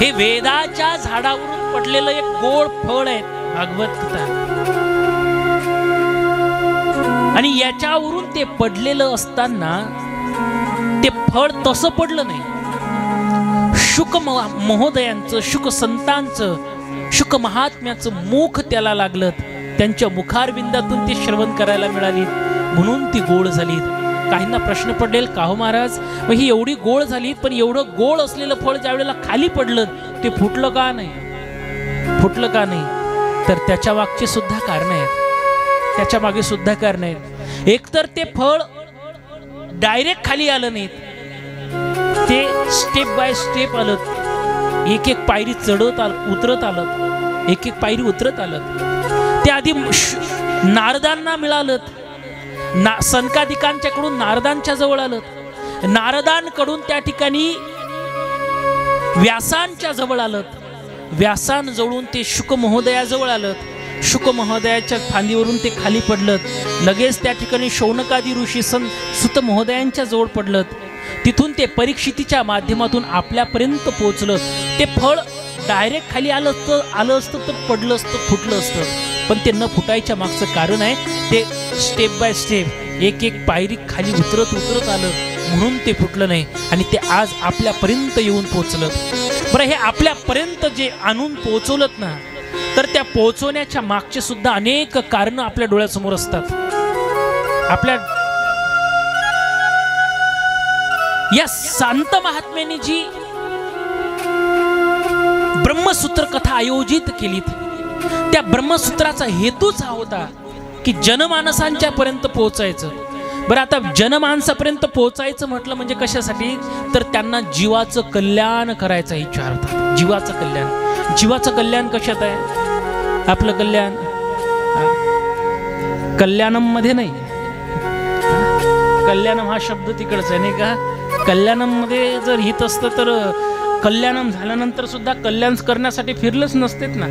हे वेदाच्या झाडावरून पडलेलं एक गोड फळ आहे भागवत कथा. आणि याच्यावरून ते पडलेलं असताना ते फळ तसं पडलं नाही. शुक महोदयांचं, शुक संतांचं, शुक महात्म्याचं मुख त्याला लागलं. त्यांच्या मुखारविंदातून ते श्रवण करायला मिळाली म्हणून ती गोड झाली. काहींना प्रश्न पडेल का हो महाराज, मग ही एवढी गोड झाली पण एवढं गोड असलेलं फळ ज्या वेळेला खाली पडलं ते फुटलं का नाही? फुटलं का नाही? तर त्याच्या मागची सुद्धा कारण आहेत. त्याच्या मागे सुद्धा कारण आहेत. एकतर ते फळ डायरेक्ट खाली आलं नाही, ते स्टेप बाय स्टेप आलं. एक एक पायरी चढत उतरत आलं, एक एक पायरी उतरत आलं. ते आधी नारदांना मिळालं, संकादिकांच्याकडून नारदांच्या जवळ आलं, नारदांकडून त्या ठिकाणी व्यासांच्या जवळ आलं, व्यासांजवळून ते शुक महोदयाजवळ आलं, शुक महोदयाच्या फांदीवरून ते खाली पडलं. लगेच त्या ठिकाणी शौनकादी ऋषी सुत महोदयांच्या जवळ पडलं. तिथून ते परीक्षितीच्या माध्यमातून आपल्यापर्यंत पोहोचलं. ते फळ डायरेक्ट खाली आलं असतं तर पडलं असतं, फुटलं असतं. पण ते न फुटायच्या मागचं कारण आहे ते स्टेप बाय स्टेप एक एक पायरी खाली उतरत उतरत आलं म्हणून ते फुटलं नाही. आणि ते आज आपल्यापर्यंत येऊन पोहोचलं. बरं, हे आपल्यापर्यंत जे आणून पोहोचवलं ना, तर त्या पोहोचवण्याच्या मागचे सुद्धा अनेक कारणं आपल्या डोळ्यासमोर असतात. आपल्या या संत महात्म्यांनी जी ब्रह्मसूत्र कथा आयोजित केली, त्या ब्रह्मसूत्राचा हेतूच हा होता की जनमानसांच्या पर्यंत पोहोचायचं. बरं, आता जनमानसापर्यंत पोहोचायचं म्हटलं म्हणजे कशासाठी? तर त्यांना जीवाचं कल्याण करायचा इच्छा होता. जीवाचं कल्याण. जीवाचं कल्याण कशात आहे? आपलं कल्याण कल्याणम मध्ये नाही. कल्याणम हा शब्द तिकडच आहे नाही का? कल्याणम मध्ये जर हित असतं तर कल्याणम झाल्यानंतर सुद्धा कल्याण करण्यासाठी फिरलंच नसतेत ना,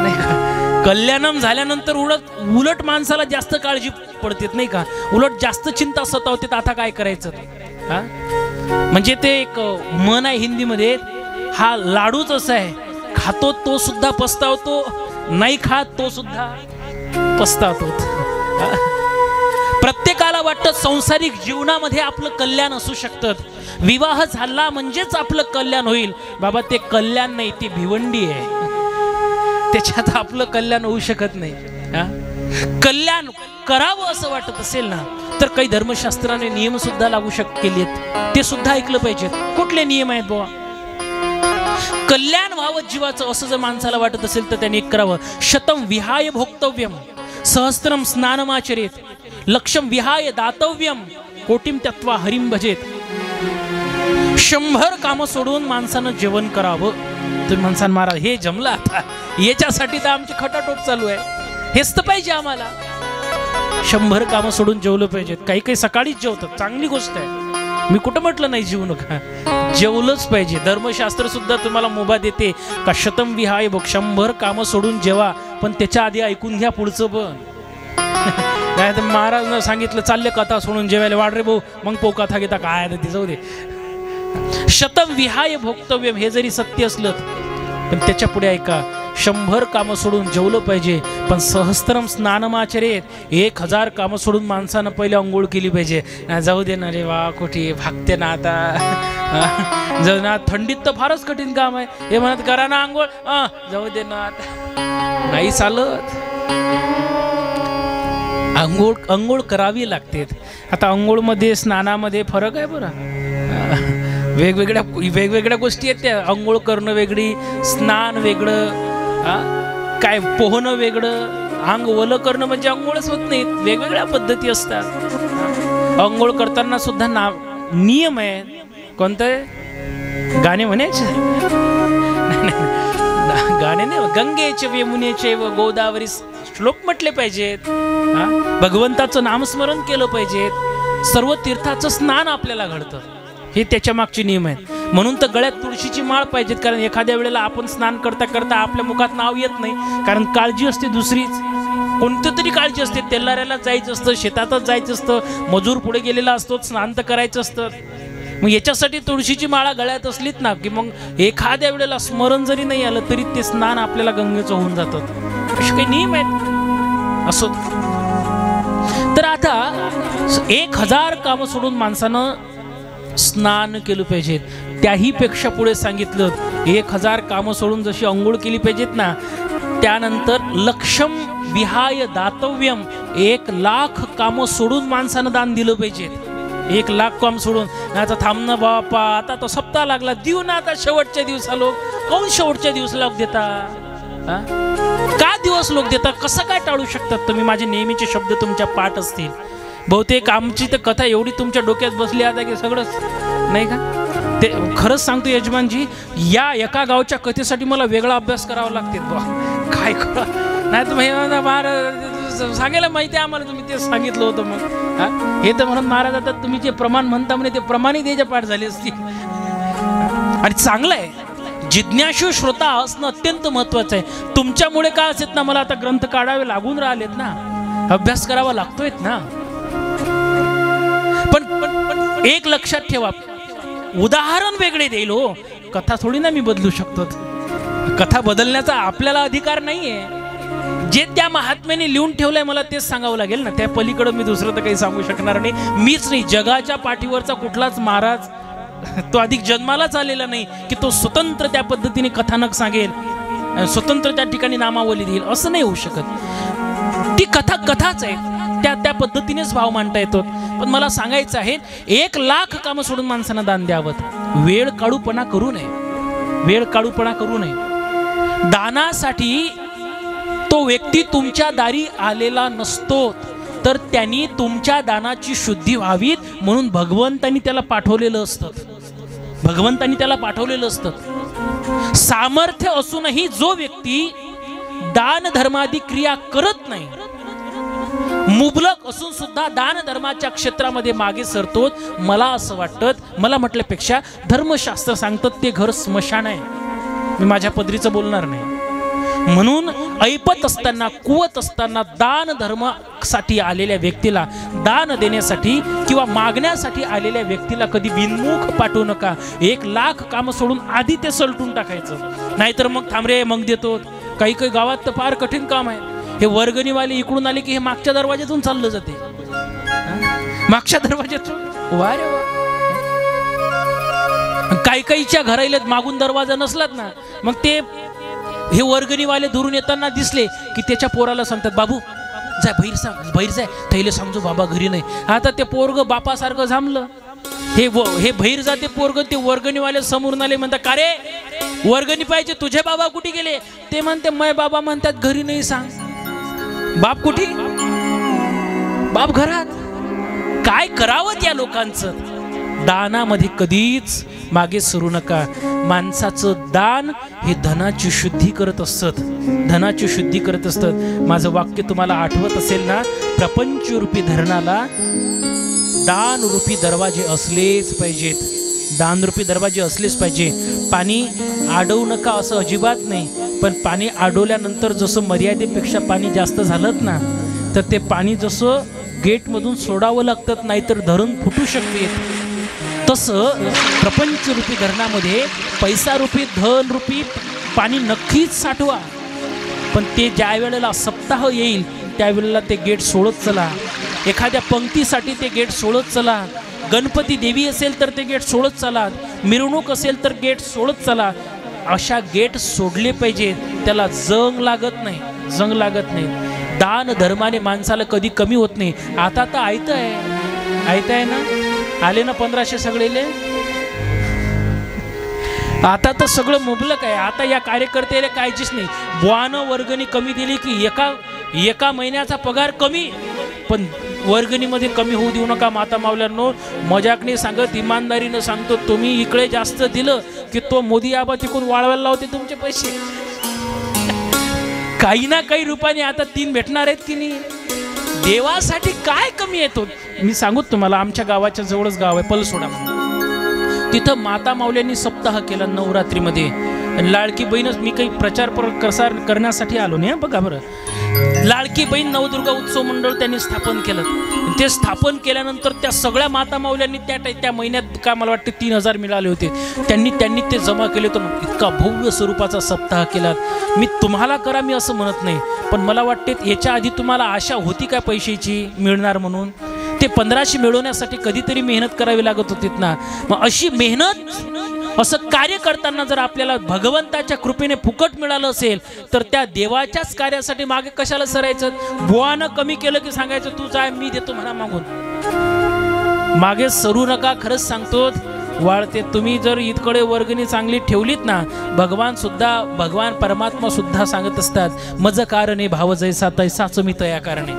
नाही का? कल्याणम झाल्यानंतर उलट माणसाला जास्त काळजी पडते नाही का? उलट जास्त चिंता सतावते, आता काय करायचं. हा, म्हणजे ते एक म्हण आहे हिंदीमध्ये, हा लाडूच असा आहे, खातो तो सुद्धा पस्तावतो, नाही खात तो सुद्धा पस्तावतो. प्रत्येकाला वाटतं संसारिक जीवनामध्ये आपलं कल्याण असू शकतं, विवाह झाला म्हणजेच आपलं कल्याण होईल. बाबा, ते कल्याण नाही, ती भिवंडी आहे. त्याच्यात आपलं कल्याण होऊ शकत नाही. कल्याण करावं असं वाटत असेल ना, तर काही धर्मशास्त्राने नियम सुद्धा लागू केलेत, ते सुद्धा ऐकलं पाहिजेत. कुठले नियम आहेत बुवा? कल्याण व्हावं जीवाचं असं जर माणसाला वाटत असेल तर त्याने एक करावं. शतम विहाय भोक्तव्यम, सहस्त्रम स्नानमाचरेत, लक्षम विहाय दातव्यम, कोटिम तत्वा हरिम भजेत. 100 कामं सोडून माणसानं जेवण करावं. तुम्ही म्हणसान महाराज हे जमलं, आता याच्यासाठी तर आमची खटाटोप चालू आहे, हेच तर पाहिजे आम्हाला. 100 कामं सोडून जेवलं पाहिजेत. काही काही सकाळीच जेवतात, चांगली गोष्ट आहे. मी कुठं म्हटलं नाही जेवू नका, जेवलंच पाहिजे. धर्मशास्त्र सुद्धा तुम्हाला मुभा देते का शतम विहाय भोग, 100 कामं सोडून जेवा, पण त्याच्या आधी ऐकून घ्या पुढचं पण. नाही तर महाराजनं सांगितलं चालले कथा सोडून जेवायला, वाढ रे भाऊ, मग पो कथा घेता काय ती जाऊ दे. शतम विहाय भोक्तव्यम हे जरी सत्य असलं पण त्याच्या पुढे ऐका, 100 कामं सोडून जेवलं पाहिजे, पण सहस्त्रम स्नानमाचरेत, 1000 कामं सोडून माणसानं पहिले अंघोळ केली पाहिजे. जाऊ दे ना रे वा, कुठे भागते ना आता, जाऊ ना, थंडीत तर फारच कठीण काम आहे, हे म्हणत करा ना अंघोळ, जाऊ दे ना आता, नाही चालत. अंघोळ करावी लागते. आता अंघोळमध्ये स्नानामध्ये फरक आहे बरं. वेगवेगळ्या गोष्टी आहेत त्या. अंघोळ करणं वेगळी, स्नान वेगळं, काय पोहणं वेगळं, अंग ओलं करणं म्हणजे अंघोळच होत नाहीत, वेगवेगळ्या पद्धती असतात. अंघोळ करताना सुद्धा नियम आहे. कोणतं गाणे म्हणायचे? गाणे नाही, गंगेचे यमुनेचे व गोदावरी श्लोक म्हटले पाहिजेत, भगवंताचं नामस्मरण केलं पाहिजे, सर्व तीर्थाचं स्नान आपल्याला घडतं, हे त्याच्या मागचे नियम आहेत. म्हणून तर गळ्यात तुळशीची माळ पाहिजेत, कारण एखाद्या वेळेला आपण स्नान करता करता आपल्या मुखात नाव येत नाही, कारण काळजी असते दुसरीच, कोणती तरी काळजी असते. तेलाऱ्याला जायचं असतं, शेतातच जायचं असतं, मजूर पुढे गेलेला असतो, स्नान तर करायचं असतं. मग याच्यासाठी तुळशीची माळा गळ्यात असलीच ना की मग एखाद्या वेळेला स्मरण जरी नाही आलं तरी ते स्नान आपल्याला गंगेचं होऊन जातात. असे काही नियम आहेत. असो तर आता 1000 कामं सोडून माणसानं स्नान केलं पाहिजेत. त्याही पेक्षा पुढे सांगितलं 1000 कामं सोडून जशी अंघोळ केली पाहिजेत ना, त्यानंतर लक्षम विहाय दातव्यम, 1,00,000 कामं सोडून माणसानं दान दिलं पाहिजे. 1,00,000 काम सोडून आता थांब ना बापा, आता तो सप्ताह लागला, देऊ ना आता शेवटच्या दिवसा. लोक कोण शेवटच्या दिवस लोक देतात? का दिवस लोक देतात? कसं काय टाळू शकतात तुम्ही? माझे नेहमीचे शब्द तुमच्या पाठ असतील. बहुतेक आमची तर कथा एवढी तुमच्या डोक्यात बसली आता की सगळंच नाही का. ते खरंच सांगतो यजमानजी, या एका गावच्या कथेसाठी मला वेगळा अभ्यास करावा लागते बा. काय नाही तर महाराज सांगायला माहिती आहे आम्हाला, तुम्ही ते सांगितलं होतं. मग हे तर म्हणून महाराज आता तुम्ही जे प्रमाण म्हणता म्हणे ते प्रमाणित त्याच्या पाठ झाले असतील. आणि चांगलं आहे, जिज्ञासू श्रोता असणं अत्यंत महत्वाचं आहे. तुमच्यामुळे काय असेल ना, मला आता ग्रंथ काढावे लागून राहिलेत ना, अभ्यास करावा लागतोय ना. पण एक लक्षात ठेवा, उदाहरण वेगळे देईल हो, कथा थोडी ना मी बदलू शकतो. कथा बदलण्याचा आपल्याला अधिकार नाहीये. जे त्या महात्म्याने लिहून ठेवलंय मला तेच सांगावं लागेल ना, त्या पलीकडे मी दुसरं तर काही सांगू शकणार नाही. मीच नाही, जगाच्या पाठीवरचा कुठलाच महाराज तो अधिक जन्मालाच आलेला नाही की तो स्वतंत्र त्या पद्धतीने कथानक सांगेल, स्वतंत्र त्या ठिकाणी नामावली देईल, असं नाही होऊ शकत. ती कथा कथाच आहे, त्या पद्धतीनेच भाव मांडता येतो. पण मला सांगायचं आहे, 1,00,000 कामं सोडून माणसांना दान द्यावं. वेळ काढूपणा करू नये, वेळ काढूपणा करू नये. दानासाठी तो व्यक्ती तुमच्या दारी आलेला नसतो, तर त्यांनी तुमच्या दानाची शुद्धी व्हावी म्हणून भगवंतांनी त्याला पाठवलेलं असतं. भगवंतांनी त्याला पाठवलेलं असतं. सामर्थ्य असूनही जो व्यक्ती दान धर्मादी क्रिया करत नाही, मुबलक असून सुद्धा दान धर्माच्या क्षेत्रामध्ये मागे सरतो, मला असं वाटतं, मला म्हटल्यापेक्षा धर्मशास्त्र सांगतात ते घर स्मशान आहे. मी माझ्या पदरीचं बोलणार नाही. म्हणून ऐपत असताना, कुवत असताना दान धर्मासाठी आलेल्या व्यक्तीला, दान देण्यासाठी किंवा मागण्यासाठी आलेल्या व्यक्तीला कधी बिनमुख पाठवू नका. 1,00,000 कामं सोडून आधी ते सलटून टाकायचं, नाहीतर मग थांब रे मग देतो. काही काही गावात तर फार कठीण काम आहे. हे वर्गणीवाले इकडून आले की हे मागच्या दरवाज्यातून चाललं जाते, मागच्या दरवाज्यातून. वा रे वा. काही काहीच्या घराला मागून दरवाजा नसलात ना, मग ते हे वर्गणीवाले दुरून येताना दिसले की त्याच्या पोराला सांगतात, बाबू जाय बाहेर जाय, थैले सांगतो बाबा घरी नाही. आता ते पोरग बापासारखं झामलं. हे बाहेर जाते पोरग, ते वर्गणीवाले समोरून आले, म्हणतात का रे वर्गणी पाहिजे, तुझे बाबा कुठे गेले? ते म्हणते मै बाबा म्हणतात घरी नाही. सांग बाप कुठे? बाप घरात. काय करावं त्या लोकांचं? दानामध्ये कधीच मागे सरू नका. माणसाचं दान हे धनाची शुद्धी करत असतं, धनाची शुद्धी करत असतं. माझं वाक्य तुम्हाला आठवत असेल ना, प्रपंच रूपी धरणाला दान रूपी दरवाजे असलेच पाहिजेत, दान रूपी दरवाजे असलेच पाहिजे. पाणी अडवू नका असं अजिबात नाही, पण पाणी अडवल्यानंतर जसं मर्यादेपेक्षा पाणी जास्त झालं ना, तर ते पाणी जसं गेटमधून सोडावं लागतं, नाहीतर धरण फुटू शकते. तसं प्रपंच रूपी धरणामध्ये पैसा रूपी धन रूपी पाणी नक्कीच साठवा, पण ते ज्या वेळेला सप्ताह येईल त्यावेळेला ते गेट सोडत चला. एखाद्या पंक्तीसाठी ते गेट सोडत चला. गणपती देवी असेल तर ते गेट सोडत चला, मिरवणूक असेल तर गेट सोडत चला. अशा गेट सोडले पाहिजेत, त्याला जंग लागत नाही, जंग लागत नाही. दान धर्माने माणसाला कधी कमी होत नाही. आता तर आयतं आहे, आयतं आहे ना, आले ना 1500 सगळेले. आता तर सगळं मुबलक आहे. आता या कार्यकर्त्याला कायचीच नाही. बुवानं वर्गणी कमी दिली की एका महिन्याचा पगार कमी, पण वर्गणीमध्ये कमी होऊ देऊ नका माता मावल्यांनो. मजाकने सांगत, इमानदारीनं सांगतो, तुम्ही इकडे जास्त दिलं की तो मोदी आबा तिकडून वाळवायला लावते तुमचे पैसे. काही ना काही रूपाने आता 3 भेटणार आहेत की नाही. देवासाठी काय कमी येतो. मी सांगू तुम्हाला, आमच्या गावाच्या जवळच गाव आहे पलसोडा म्हणून, तिथं माता माऊल्यांनी सप्ताह केला नवरात्रीमध्ये. लाडकी बहीणच, मी काही प्रचार प्रसार करण्यासाठी आलो नाही, बघा बरं. लाडकी बहीण नवदुर्गा उत्सव मंडळ त्यांनी स्थापन केलं. ते स्थापन केल्यानंतर त्या सगळ्या माता माऊल्यांनी त्या महिन्यात काय मला वाटते 3000 मिळाले होते. त्यांनी ते जमा केले. तर इतका भव्य स्वरूपाचा सप्ताह केला. मी तुम्हाला करा मी असं म्हणत नाही, पण मला वाटते याच्या आधी तुम्हाला आशा होती का पैशाची मिळणार म्हणून. ते 1500 मिळवण्यासाठी कधीतरी मेहनत करावी लागत होती ना. मग अशी मेहनत, असं कार्य करताना जर आपल्याला भगवंताच्या कृपेने फुकट मिळालं असेल तर त्या देवाच्याच कार्यासाठी मागे कशाला सरायचं. बुवानं कमी केलं की सांगायचं तू जाय मी देतो म्हणा मागून. मागे सरू नका. खरंच सांगतो वाळते. तुम्ही जर इतकडे वर्गणी चांगली ठेवलीत ना, भगवान परमात्मा सुद्धा सांगत असतात मज कारणे भाव जैसा तैसाच मी तया कारणे.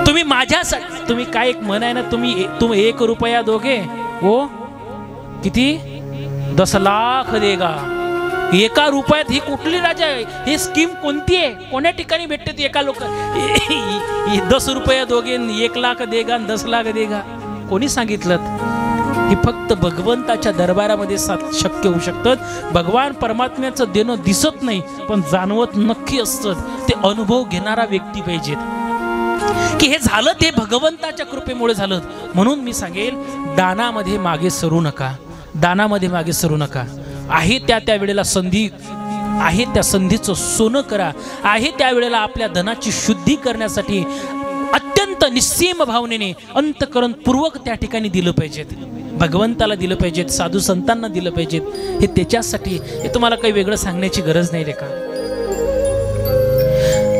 तुम्ही माझ्यासाठी, तुम्ही काय एक म्हण आहे ना, तुम्ही 1 रुपया दोगे हो किती 10 लाख देगा. 1 रुपयात ही कुठली राजा आहे. ही स्कीम कोणती आहे, कोण्या ठिकाणी भेटते. एका लोक 10 रुपया दोगे 1 लाख देगा 10 लाख देगा. कोणी सांगितलं. हे फक्त भगवंताच्या दरबारामध्ये शक्य होऊ शकतं. भगवान परमात्म्याचं देणं दिसत नाही पण जाणवत नक्की असतं. ते अनुभव घेणारा व्यक्ती पाहिजेत की हे झालं ते भगवंताच्या कृपेमुळे झालं. म्हणून मी सांगेल, दानामध्ये मागे सरू नका. दानामध्ये मागे सरू नका. आहे त्या वेळेला संधी आहे, त्या संधीचं सोनं करा. आहे त्या वेळेला आपल्या धनाची शुद्धी करण्यासाठी अत्यंत निस्सीम भावनेने अंतःकरणपूर्वक त्या ठिकाणी दिलं पाहिजेत. भगवंताला दिलं पाहिजेत, साधू संतांना दिलं पाहिजेत. हे त्याच्यासाठी, हे तुम्हाला काही वेगळं सांगण्याची गरज नाही रे का.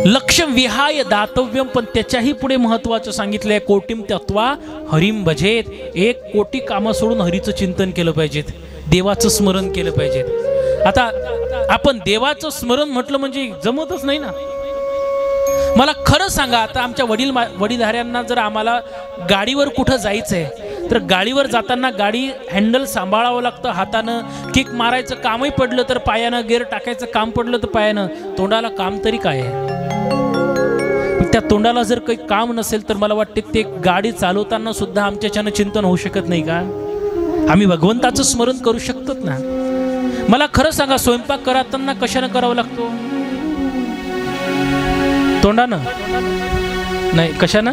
लक्ष्य विहाय दातव्यम, पण त्याच्याही पुढे महत्वाचं सांगितलंय. कोटीम तत्वा हरिम भजेत. 1 कोटी कामं सोडून हरीचं चिंतन केलं पाहिजेत, देवाचं स्मरण केलं पाहिजेत. आता आपण देवाचं स्मरण म्हटलं म्हणजे जमतच नाही ना. मला खरं सांगा, आता आमच्या वडीलधाऱ्यांना जर आम्हाला गाडीवर कुठं जायचंय तर गाडीवर जाताना गाडी हँडल सांभाळावं लागतं हातानं. किक मारायचं कामही पडलं तर पायानं, गेअर टाकायचं काम पडलं तर पायानं. तोंडाला काम तरी काय आहे. त्या तोंडाला जर काही काम नसेल तर मला वाटते ते गाडी चालवताना सुद्धा आमच्याच्यानं चिंतन होऊ शकत नाही का. आम्ही भगवंताचं स्मरण करू शकतो ना. मला खरं सांगा, स्वयंपाक करताना कशानं करावं लागतो. तोंडानं नाही, कशानं,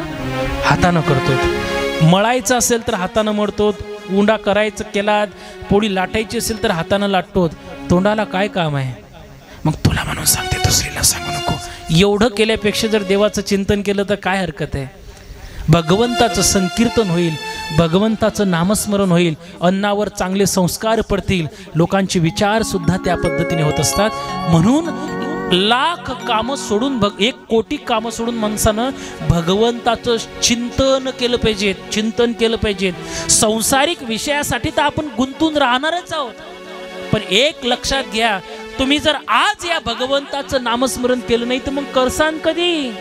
हातानं करतो. मळायचं असेल तर हातानं मळतो. उंडा करायचं केला, पोळी लाटायची असेल तर हातानं लाटतो. तोंडाला काय काम आहे. मग तुला म्हणून सांगते, दुसरीला सांगू नको. एवढं केल्यापेक्षा जर देवाचं चिंतन केलं तर काय हरकत आहे. भगवंताचं संकीर्तन होईल, भगवंताचं नामस्मरण होईल, अन्नावर चांगले संस्कार पडतील, लोकांचे विचार सुद्धा त्या पद्धतीने होत असतात. म्हणून लाख कामं सोडून 1 कोटी कामं सोडून माणसानं भगवंताचं चिंतन केलं पाहिजे, चिंतन केलं पाहिजे. सांसारिक विषयासाठी तर आपण गुंतून राहणारच आहोत, पण एक लक्षात घ्या, तुम्ही जर आज या भगवंताचं नामस्मरण केलं नाही तर मग करसान कधी.